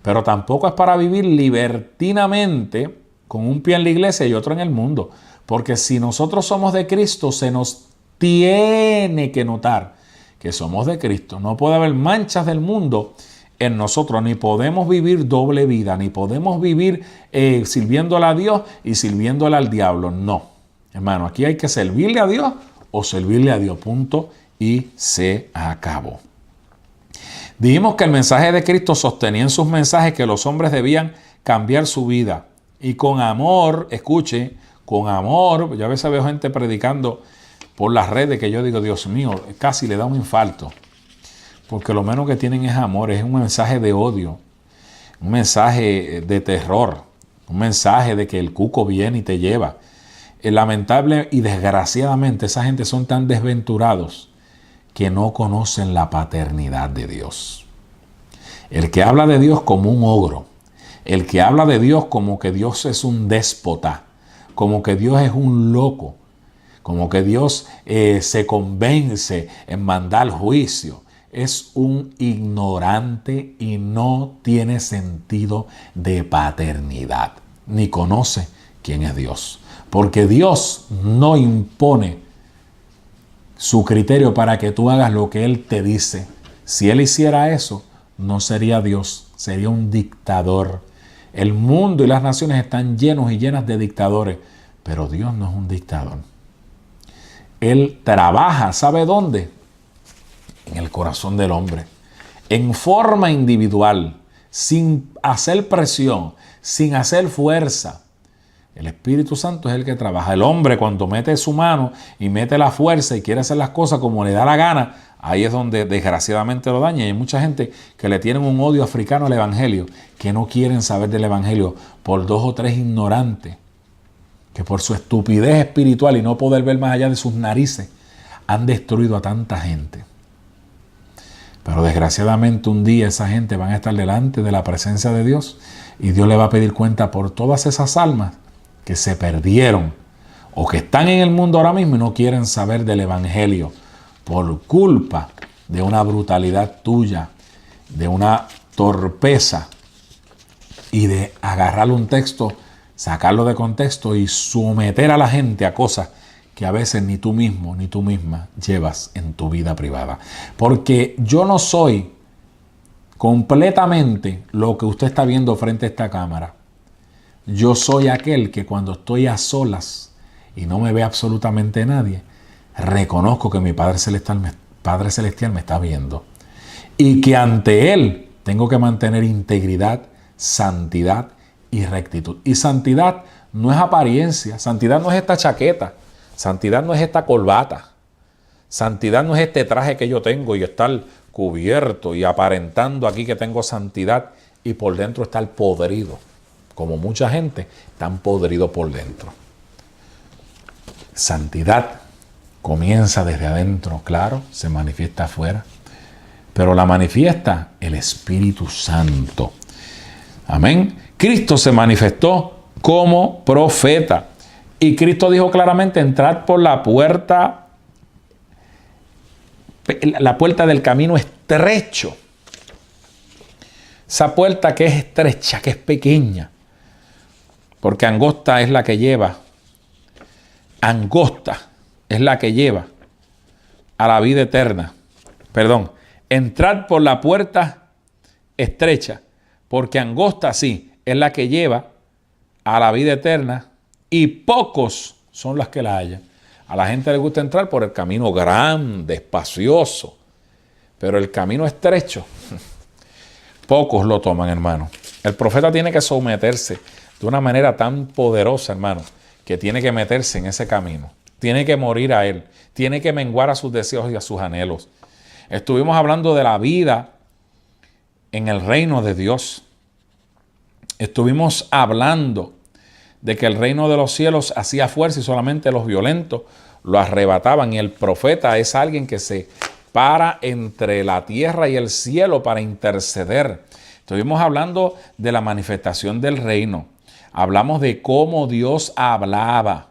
pero tampoco es para vivir libertinamente con un pie en la iglesia y otro en el mundo. Porque si nosotros somos de Cristo, se nos tiene que notar que somos de Cristo. No puede haber manchas del mundo en nosotros, ni podemos vivir doble vida, ni podemos vivir sirviéndole a Dios y sirviéndole al diablo. No, hermano, aquí hay que servirle a Dios o servirle a Dios, punto, y se acabó. Dijimos que el mensaje de Cristo sostenía en sus mensajes que los hombres debían cambiar su vida. Y con amor, escuche, con amor, yo a veces veo gente predicando por las redes que yo digo: Dios mío, casi le da un infarto. Porque lo menos que tienen es amor, es un mensaje de odio, un mensaje de terror, un mensaje de que el cuco viene y te lleva. Lamentable y desgraciadamente esa gente son tan desventurados que no conocen la paternidad de Dios. El que habla de Dios como un ogro, el que habla de Dios como que Dios es un déspota, como que Dios es un loco, como que Dios se convence en mandar juicio, es un ignorante y no tiene sentido de paternidad, ni conoce quién es Dios. Porque Dios no impone su criterio para que tú hagas lo que Él te dice. Si Él hiciera eso, no sería Dios, sería un dictador. El mundo y las naciones están llenos y llenas de dictadores, pero Dios no es un dictador. Él trabaja, ¿sabe dónde? En el corazón del hombre, en forma individual, sin hacer presión, sin hacer fuerza. El Espíritu Santo es el que trabaja. El hombre, cuando mete su mano y mete la fuerza y quiere hacer las cosas como le da la gana, ahí es donde desgraciadamente lo daña. Y hay mucha gente que le tienen un odio africano al Evangelio, que no quieren saber del Evangelio por 2 o 3 ignorantes, que por su estupidez espiritual y no poder ver más allá de sus narices, han destruido a tanta gente. Pero desgraciadamente un día esa gente van a estar delante de la presencia de Dios y Dios le va a pedir cuenta por todas esas almas que se perdieron o que están en el mundo ahora mismo y no quieren saber del Evangelio por culpa de una brutalidad tuya, de una torpeza y de agarrar un texto, sacarlo de contexto y someter a la gente a cosas que a veces ni tú mismo ni tú misma llevas en tu vida privada. Porque yo no soy completamente lo que usted está viendo frente a esta cámara. Yo soy aquel que cuando estoy a solas y no me ve absolutamente nadie, reconozco que mi Padre Celestial Padre Celestial me está viendo y que ante Él tengo que mantener integridad, santidad y rectitud. Y santidad no es apariencia, santidad no es esta chaqueta, santidad no es esta corbata, santidad no es este traje que yo tengo y estar cubierto y aparentando aquí que tengo santidad y por dentro estar podrido. Como mucha gente, están podridos por dentro. Santidad comienza desde adentro, claro, se manifiesta afuera, pero la manifiesta el Espíritu Santo. Amén. Cristo se manifestó como profeta y Cristo dijo claramente: entrad por la puerta del camino estrecho. Esa puerta que es estrecha, que es pequeña, porque angosta es la que lleva. Angosta es la que lleva a la vida eterna. Perdón, entrad por la puerta estrecha, porque angosta sí es la que lleva a la vida eterna y pocos son las que la hallan. A la gente le gusta entrar por el camino grande, espacioso, pero el camino estrecho, pocos lo toman, hermano. El profeta tiene que someterse de una manera tan poderosa, hermano, que tiene que meterse en ese camino. Tiene que morir a él. Tiene que menguar a sus deseos y a sus anhelos. Estuvimos hablando de la vida en el reino de Dios. Estuvimos hablando de que el reino de los cielos hacía fuerza y solamente los violentos lo arrebataban. Y el profeta es alguien que se para entre la tierra y el cielo para interceder. Estuvimos hablando de la manifestación del reino. Hablamos de cómo Dios hablaba.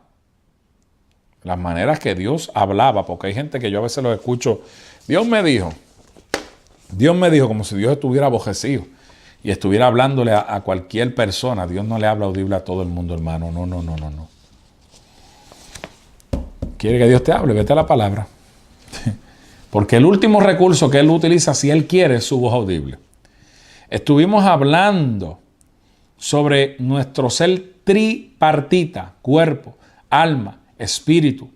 Las maneras que Dios hablaba, porque hay gente que yo a veces lo escucho. Dios me dijo, como si Dios estuviera abojecido y estuviera hablándole a cualquier persona. Dios no le habla audible a todo el mundo, hermano. No. ¿Quiere que Dios te hable? Vete a la palabra. Porque el último recurso que Él utiliza, si Él quiere, es su voz audible. Estuvimos hablando sobre nuestro ser tripartita, cuerpo, alma, espíritu,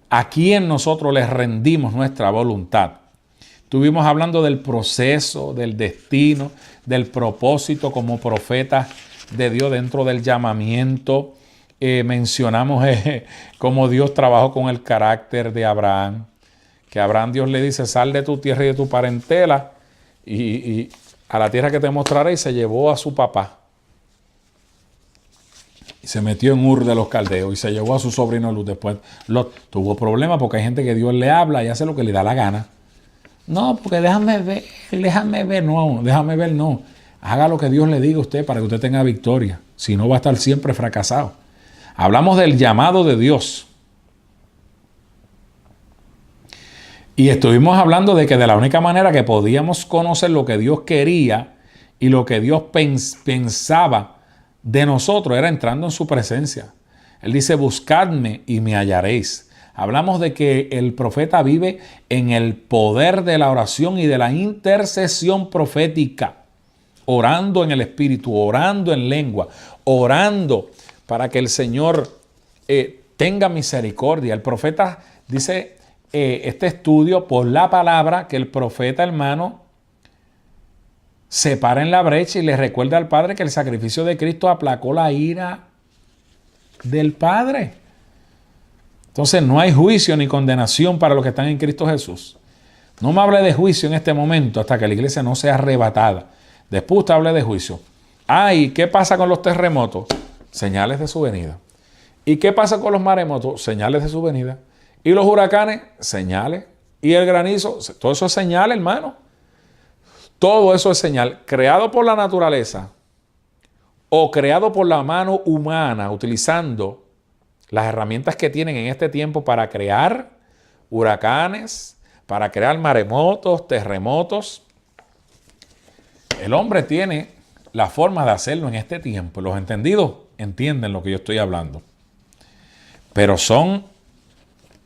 a quien nosotros les rendimos nuestra voluntad. Estuvimos hablando del proceso, del destino, del propósito como profeta de Dios dentro del llamamiento. Mencionamos cómo Dios trabajó con el carácter de Abraham, que a Abraham Dios le dice: sal de tu tierra y de tu parentela y a la tierra que te mostraré, y se llevó a su papá. Y se metió en Ur de los Caldeos y se llevó a su sobrino Lot. Después Lot tuvo problemas porque hay gente que Dios le habla y hace lo que le da la gana. No, porque déjame ver, no. Haga lo que Dios le diga a usted para que usted tenga victoria. Si no, va a estar siempre fracasado. Hablamos del llamado de Dios. Y estuvimos hablando de que de la única manera que podíamos conocer lo que Dios quería y lo que Dios pensaba de nosotros era entrando en su presencia. Él dice: buscadme y me hallaréis. Hablamos de que el profeta vive en el poder de la oración y de la intercesión profética, orando en el Espíritu, orando en lengua, orando para que el Señor tenga misericordia. El profeta dice este estudio por la palabra que el profeta, hermano, se para en la brecha y le recuerda al Padre que el sacrificio de Cristo aplacó la ira del Padre. Entonces no hay juicio ni condenación para los que están en Cristo Jesús. No me hable de juicio en este momento hasta que la iglesia no sea arrebatada. Después usted hable de juicio. ¿Y qué pasa con los terremotos? Señales de su venida. ¿Y qué pasa con los maremotos? Señales de su venida. ¿Y los huracanes? Señales. ¿Y el granizo? Todo eso es señal, hermano. Todo eso es señal, creado por la naturaleza o creado por la mano humana, utilizando las herramientas que tienen en este tiempo para crear huracanes, para crear maremotos, terremotos. El hombre tiene la forma de hacerlo en este tiempo. Los entendidos entienden lo que yo estoy hablando. Pero son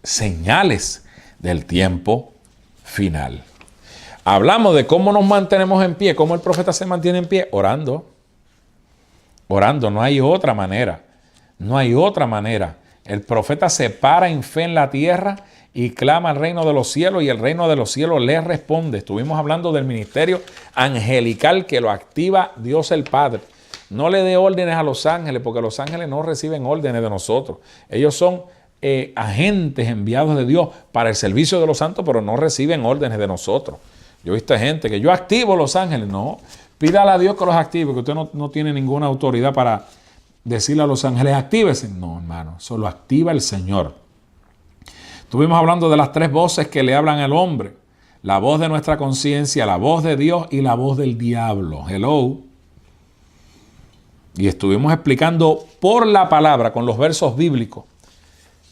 señales del tiempo final. Hablamos de cómo nos mantenemos en pie, cómo el profeta se mantiene en pie, orando. Orando, no hay otra manera. No hay otra manera. El profeta se para en fe en la tierra y clama al reino de los cielos, y el reino de los cielos le responde. Estuvimos hablando del ministerio angelical que lo activa Dios el Padre. No le dé órdenes a los ángeles, porque los ángeles no reciben órdenes de nosotros. Ellos son agentes enviados de Dios para el servicio de los santos, pero no reciben órdenes de nosotros. Yo he visto gente que yo activo los ángeles. No, pídale a Dios que los active, que usted no tiene ninguna autoridad para decirle a los ángeles, actívese. No, hermano, eso lo activa el Señor. Estuvimos hablando de las tres voces que le hablan al hombre. La voz de nuestra conciencia, la voz de Dios y la voz del diablo. Hello. Y estuvimos explicando por la palabra, con los versos bíblicos,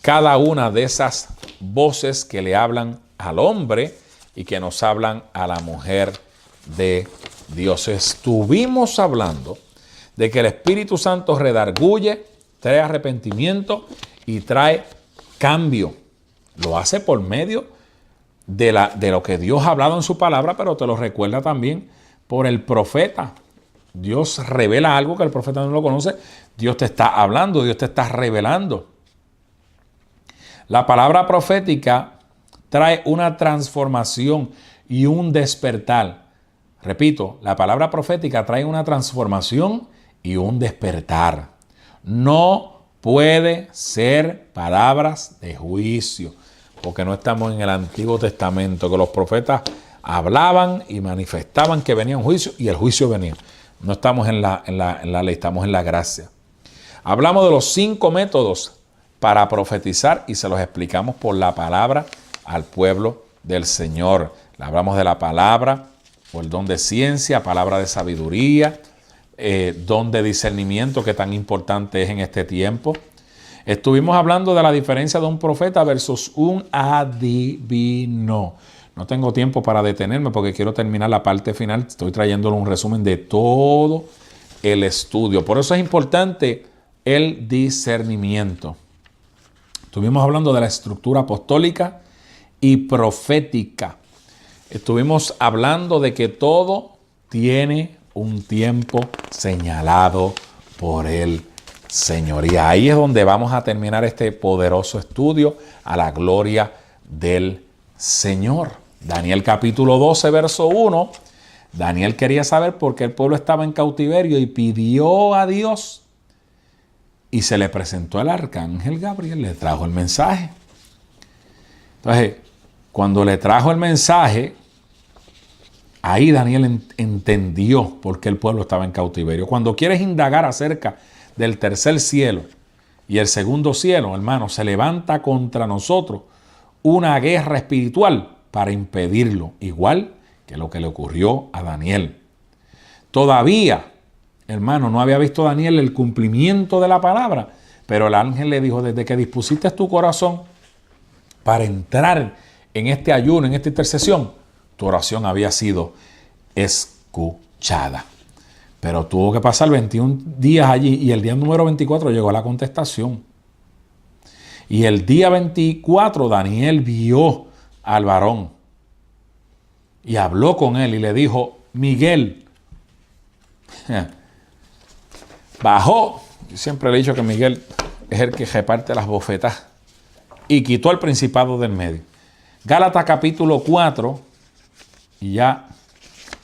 cada una de esas voces que le hablan al hombre y que nos hablan a la mujer de Dios. Estuvimos hablando de que el Espíritu Santo redarguye, trae arrepentimiento y trae cambio. Lo hace por medio de lo que Dios ha hablado en su palabra, pero te lo recuerda también por el profeta. Dios revela algo que el profeta no lo conoce. Dios te está hablando, Dios te está revelando. La palabra profética trae una transformación y un despertar. Repito, la palabra profética trae una transformación y un despertar. No puede ser palabras de juicio, porque no estamos en el Antiguo Testamento, que los profetas hablaban y manifestaban que venía un juicio y el juicio venía. No estamos en la ley, estamos en la gracia. Hablamos de los 5 métodos para profetizar y se los explicamos por la palabra al pueblo del Señor. Hablamos de la palabra o el don de ciencia, palabra de sabiduría, don de discernimiento que tan importante es en este tiempo. Estuvimos hablando de la diferencia de un profeta versus un adivino. No tengo tiempo para detenerme porque quiero terminar la parte final. Estoy trayéndole un resumen de todo el estudio. Por eso es importante el discernimiento. Estuvimos hablando de la estructura apostólica y profética. Estuvimos hablando de que todo tiene un tiempo señalado por el Señor. Y ahí es donde vamos a terminar este poderoso estudio a la gloria del Señor. Daniel capítulo 12, verso 1. Daniel quería saber por qué el pueblo estaba en cautiverio y pidió a Dios. Y se le presentó el arcángel Gabriel, le trajo el mensaje. Entonces, cuando le trajo el mensaje, ahí Daniel entendió por qué el pueblo estaba en cautiverio. Cuando quieres indagar acerca del tercer cielo y el segundo cielo, hermano, se levanta contra nosotros una guerra espiritual para impedirlo, igual que lo que le ocurrió a Daniel. Todavía, hermano, no había visto Daniel el cumplimiento de la palabra, pero el ángel le dijo, desde que dispusiste tu corazón para entrar en este ayuno, en esta intercesión, tu oración había sido escuchada. Pero tuvo que pasar 21 días allí y el día número 24 llegó la contestación. Y el día 24 Daniel vio al varón y habló con él y le dijo, Miguel, bajó. Yo siempre le he dicho que Miguel es el que reparte las bofetas y quitó el principado del medio. Gálatas capítulo 4, y ya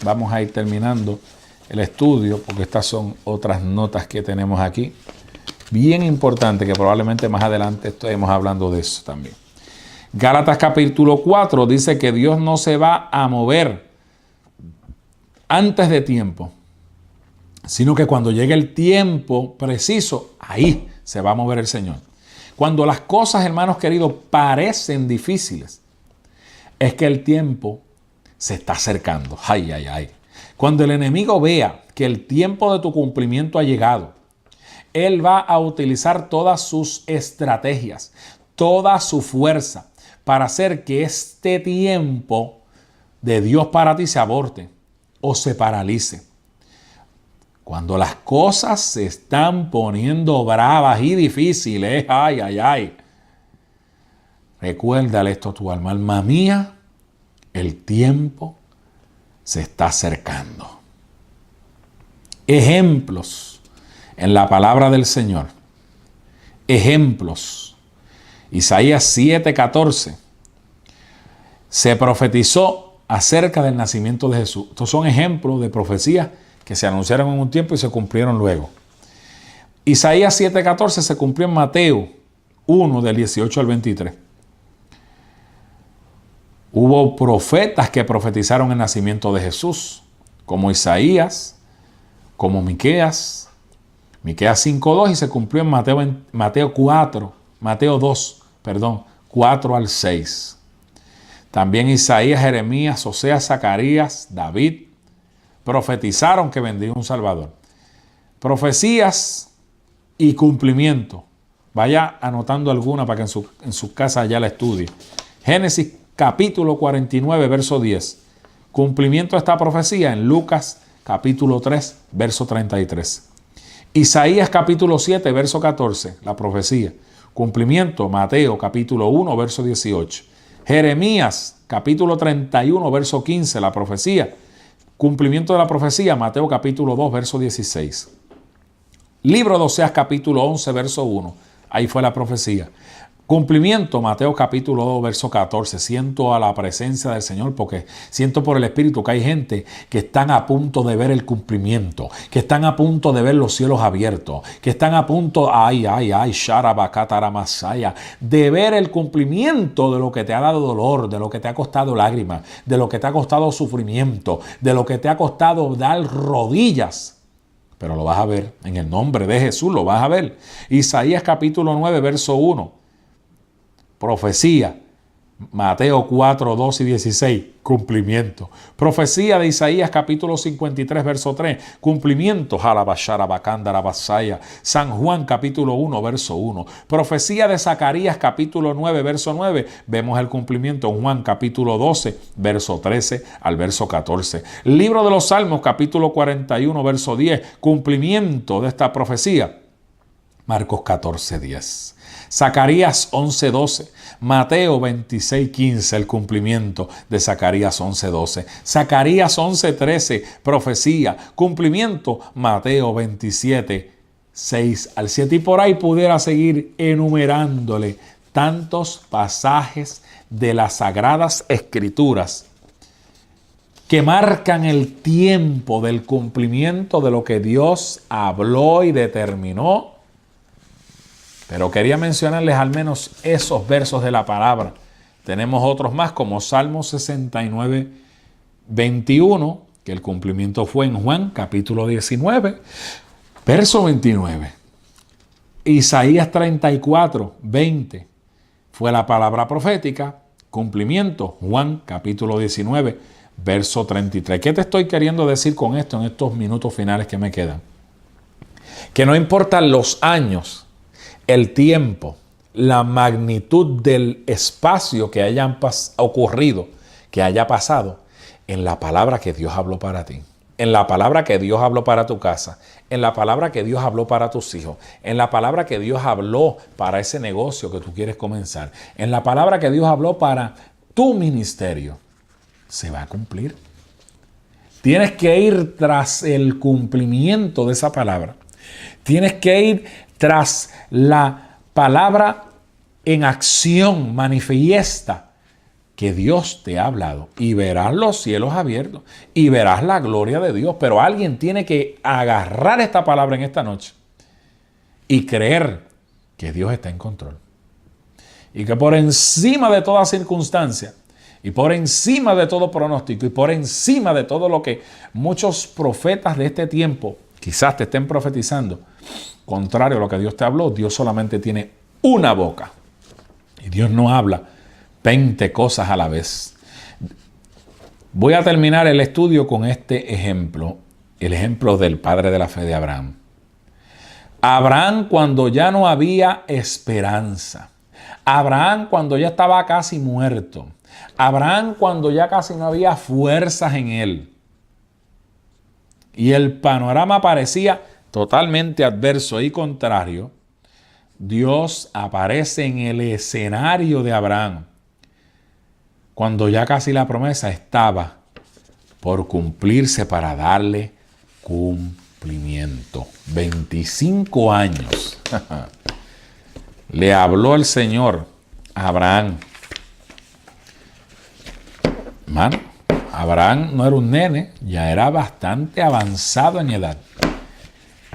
vamos a ir terminando el estudio, porque estas son otras notas que tenemos aquí, bien importante, que probablemente más adelante estemos hablando de eso también. Gálatas capítulo 4 dice que Dios no se va a mover antes de tiempo, sino que cuando llegue el tiempo preciso, ahí se va a mover el Señor. Cuando las cosas, hermanos queridos, parecen difíciles, es que el tiempo se está acercando. Ay, ay, ay. Cuando el enemigo vea que el tiempo de tu cumplimiento ha llegado, él va a utilizar todas sus estrategias, toda su fuerza para hacer que este tiempo de Dios para ti se aborte o se paralice. Cuando las cosas se están poniendo bravas y difíciles, ay, ay, ay, recuérdale esto a tu alma, alma mía, el tiempo se está acercando. Ejemplos en la palabra del Señor. ejemplos. Isaías 7:14. Se profetizó acerca del nacimiento de Jesús. Estos son ejemplos de profecías que se anunciaron en un tiempo y se cumplieron luego. Isaías 7:14 se cumplió en Mateo 1, del 18 al 23. Hubo profetas que profetizaron el nacimiento de Jesús, como Isaías, como Miqueas 5:2, y se cumplió en Mateo 2, 4 al 6. También Isaías, Jeremías, Oseas, Zacarías, David profetizaron que vendría un Salvador. Profecías y cumplimiento. Vaya anotando alguna para que en su casa ya la estudie. Génesis capítulo 49, verso 10. Cumplimiento de esta profecía en Lucas capítulo 3, verso 33. Isaías capítulo 7, verso 14, la profecía. Cumplimiento, Mateo capítulo 1, verso 18. Jeremías capítulo 31, verso 15, la profecía. Cumplimiento de la profecía, Mateo capítulo 2, verso 16. Libro de Oseas capítulo 11, verso 1. Ahí fue la profecía. Cumplimiento, Mateo capítulo 2, verso 14. Siento a la presencia del Señor porque siento por el Espíritu que hay gente que están a punto de ver el cumplimiento, que están a punto de ver los cielos abiertos, que están a punto, de ver el cumplimiento de lo que te ha dado dolor, de lo que te ha costado lágrimas, de lo que te ha costado sufrimiento, de lo que te ha costado dar rodillas. Pero lo vas a ver, en el nombre de Jesús lo vas a ver. Isaías capítulo 9, verso 1. Profecía, Mateo 4, 2 y 16, cumplimiento. Profecía de Isaías capítulo 53, verso 3, cumplimiento. San Juan capítulo 1, verso 1. Profecía de Zacarías capítulo 9, verso 9, vemos el cumplimiento en Juan capítulo 12, verso 13 al verso 14. Libro de los Salmos capítulo 41, verso 10, cumplimiento de esta profecía. Marcos 14, 10. Zacarías 11, 12. Mateo 26, 15, el cumplimiento de Zacarías 11, 12. Zacarías 11, 13, profecía. Cumplimiento, Mateo 27, 6 al 7. Y por ahí pudiera seguir enumerándole tantos pasajes de las Sagradas Escrituras que marcan el tiempo del cumplimiento de lo que Dios habló y determinó. Pero quería mencionarles al menos esos versos de la palabra. Tenemos otros más como Salmo 69, 21, que el cumplimiento fue en Juan capítulo 19, verso 29. Isaías 34, 20, fue la palabra profética. Cumplimiento, Juan capítulo 19, verso 33. ¿Qué te estoy queriendo decir con esto en estos minutos finales que me quedan? Que no importan los años, el tiempo, la magnitud del espacio que haya ocurrido, que haya pasado, en la palabra que Dios habló para ti, en la palabra que Dios habló para tu casa, en la palabra que Dios habló para tus hijos, en la palabra que Dios habló para ese negocio que tú quieres comenzar, en la palabra que Dios habló para tu ministerio, se va a cumplir. Tienes que ir tras el cumplimiento de esa palabra. Tienes que ir tras la palabra en acción manifiesta que Dios te ha hablado, y verás los cielos abiertos y verás la gloria de Dios. Pero alguien tiene que agarrar esta palabra en esta noche y creer que Dios está en control y que por encima de toda circunstancia y por encima de todo pronóstico y por encima de todo lo que muchos profetas de este tiempo quizás te estén profetizando, contrario a lo que Dios te habló, Dios solamente tiene una boca. Y Dios no habla 20 cosas a la vez. Voy a terminar el estudio con este ejemplo, el ejemplo del padre de la fe de Abraham. Abraham cuando ya no había esperanza. Abraham cuando ya estaba casi muerto. Abraham cuando ya casi no había fuerzas en él. Y el panorama parecía totalmente adverso y contrario. Dios aparece en el escenario de Abraham cuando ya casi la promesa estaba por cumplirse para darle cumplimiento. 25 años le habló el Señor a Abraham. Hermano, Abraham no era un nene, ya era bastante avanzado en edad.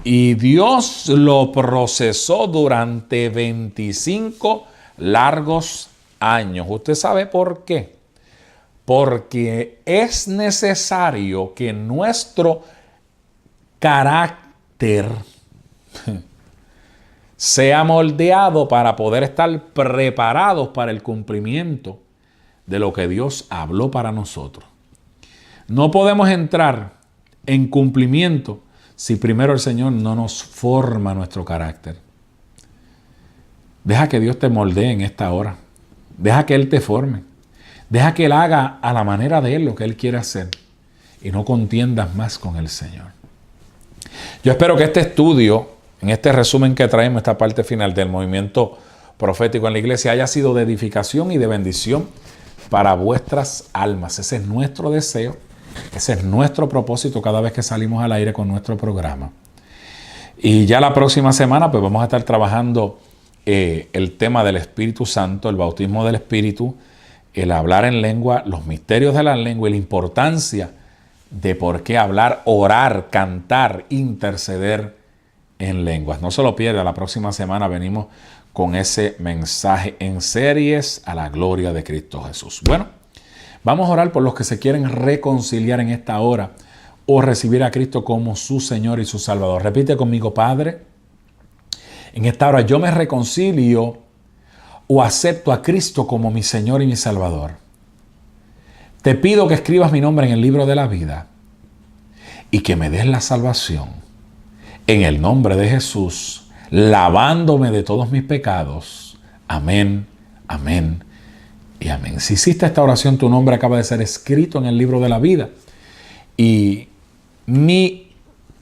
Y Dios lo procesó durante 25 largos años. ¿Usted sabe por qué? Porque es necesario que nuestro carácter sea moldeado para poder estar preparados para el cumplimiento de lo que Dios habló para nosotros. No podemos entrar en cumplimiento si primero el Señor no nos forma nuestro carácter. Deja que Dios te moldee en esta hora. Deja que Él te forme. Deja que Él haga a la manera de Él lo que Él quiere hacer. Y no contiendas más con el Señor. Yo espero que este estudio, en este resumen que traemos, esta parte final del movimiento profético en la iglesia, haya sido de edificación y de bendición para vuestras almas. Ese es nuestro deseo. Ese es nuestro propósito cada vez que salimos al aire con nuestro programa. Y ya la próxima semana pues vamos a estar trabajando el tema del Espíritu Santo, el bautismo del Espíritu, el hablar en lengua, los misterios de la lengua y la importancia de por qué hablar, orar, cantar, interceder en lenguas. No se lo pierda, la próxima semana venimos con ese mensaje en series a la gloria de Cristo Jesús. Bueno, vamos a orar por los que se quieren reconciliar en esta hora o recibir a Cristo como su Señor y su Salvador. Repite conmigo: Padre, en esta hora yo me reconcilio o acepto a Cristo como mi Señor y mi Salvador. Te pido que escribas mi nombre en el libro de la vida y que me des la salvación. En el nombre de Jesús, lavándome de todos mis pecados. Amén, amén y amén. Si hiciste esta oración, tu nombre acaba de ser escrito en el libro de la vida. Y mi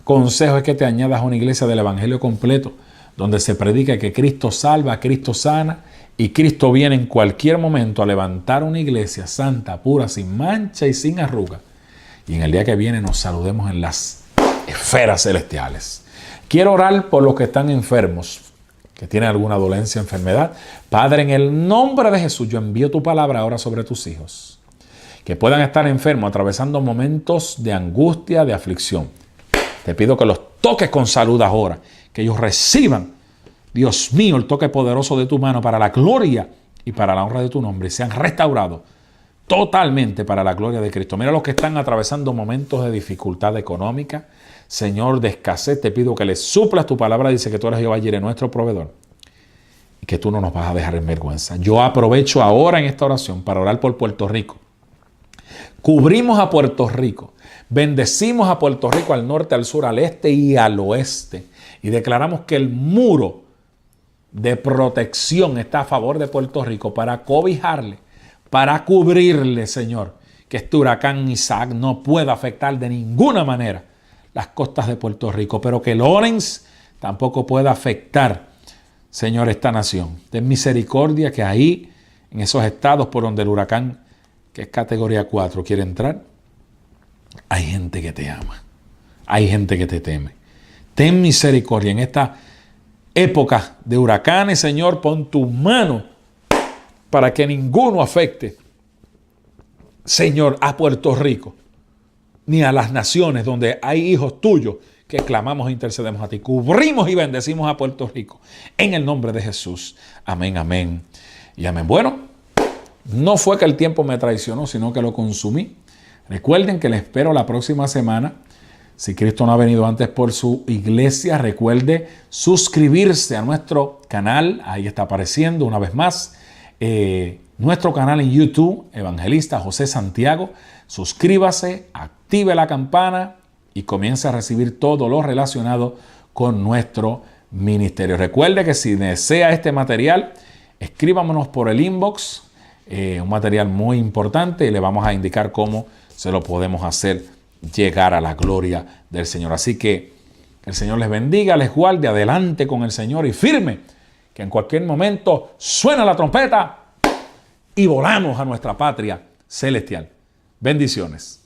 consejo es que te añadas a una iglesia del Evangelio completo, donde se predica que Cristo salva, Cristo sana, y Cristo viene en cualquier momento a levantar una iglesia santa, pura, sin mancha y sin arruga. Y en el día que viene nos saludemos en las esferas celestiales. Quiero orar por los que están enfermos, que tienen alguna dolencia, enfermedad. Padre, en el nombre de Jesús, yo envío tu palabra ahora sobre tus hijos, que puedan estar enfermos, atravesando momentos de angustia, de aflicción. Te pido que los toques con salud ahora, que ellos reciban, Dios mío, el toque poderoso de tu mano para la gloria y para la honra de tu nombre, y sean restaurados totalmente para la gloria de Cristo. Mira los que están atravesando momentos de dificultad económica, Señor, de escasez. Te pido que les suplas. Tu palabra dice que tú eres Jehová Jireh, nuestro proveedor, y que tú no nos vas a dejar en vergüenza. Yo aprovecho ahora en esta oración para orar por Puerto Rico. Cubrimos a Puerto Rico, bendecimos a Puerto Rico al norte, al sur, al este y al oeste, y declaramos que el muro de protección está a favor de Puerto Rico para cobijarle, para cubrirle, Señor, que este huracán Isaac no pueda afectar de ninguna manera las costas de Puerto Rico, pero que Lawrence tampoco pueda afectar, Señor, esta nación. Ten misericordia que ahí, en esos estados por donde el huracán, que es categoría 4, quiere entrar, hay gente que te ama, hay gente que te teme. Ten misericordia en esta época de huracanes, Señor, pon tu mano para que ninguno afecte, Señor, a Puerto Rico, ni a las naciones donde hay hijos tuyos que clamamos e intercedemos a ti. Cubrimos y bendecimos a Puerto Rico en el nombre de Jesús. Amén, amén y amén. Bueno, no fue que el tiempo me traicionó, sino que lo consumí. Recuerden que les espero la próxima semana. Si Cristo no ha venido antes por su iglesia, recuerde suscribirse a nuestro canal. Ahí está apareciendo una vez más. Nuestro canal en YouTube, Evangelista José Santiago. Suscríbase, active la campana y comience a recibir todo lo relacionado con nuestro ministerio. Recuerde que si desea este material, escríbanos por el inbox. Un material muy importante y le vamos a indicar cómo se lo podemos hacer llegar a la gloria del Señor. Así que el Señor les bendiga, les guarde, adelante con el Señor y firme, que en cualquier momento suena la trompeta y volamos a nuestra patria celestial. Bendiciones.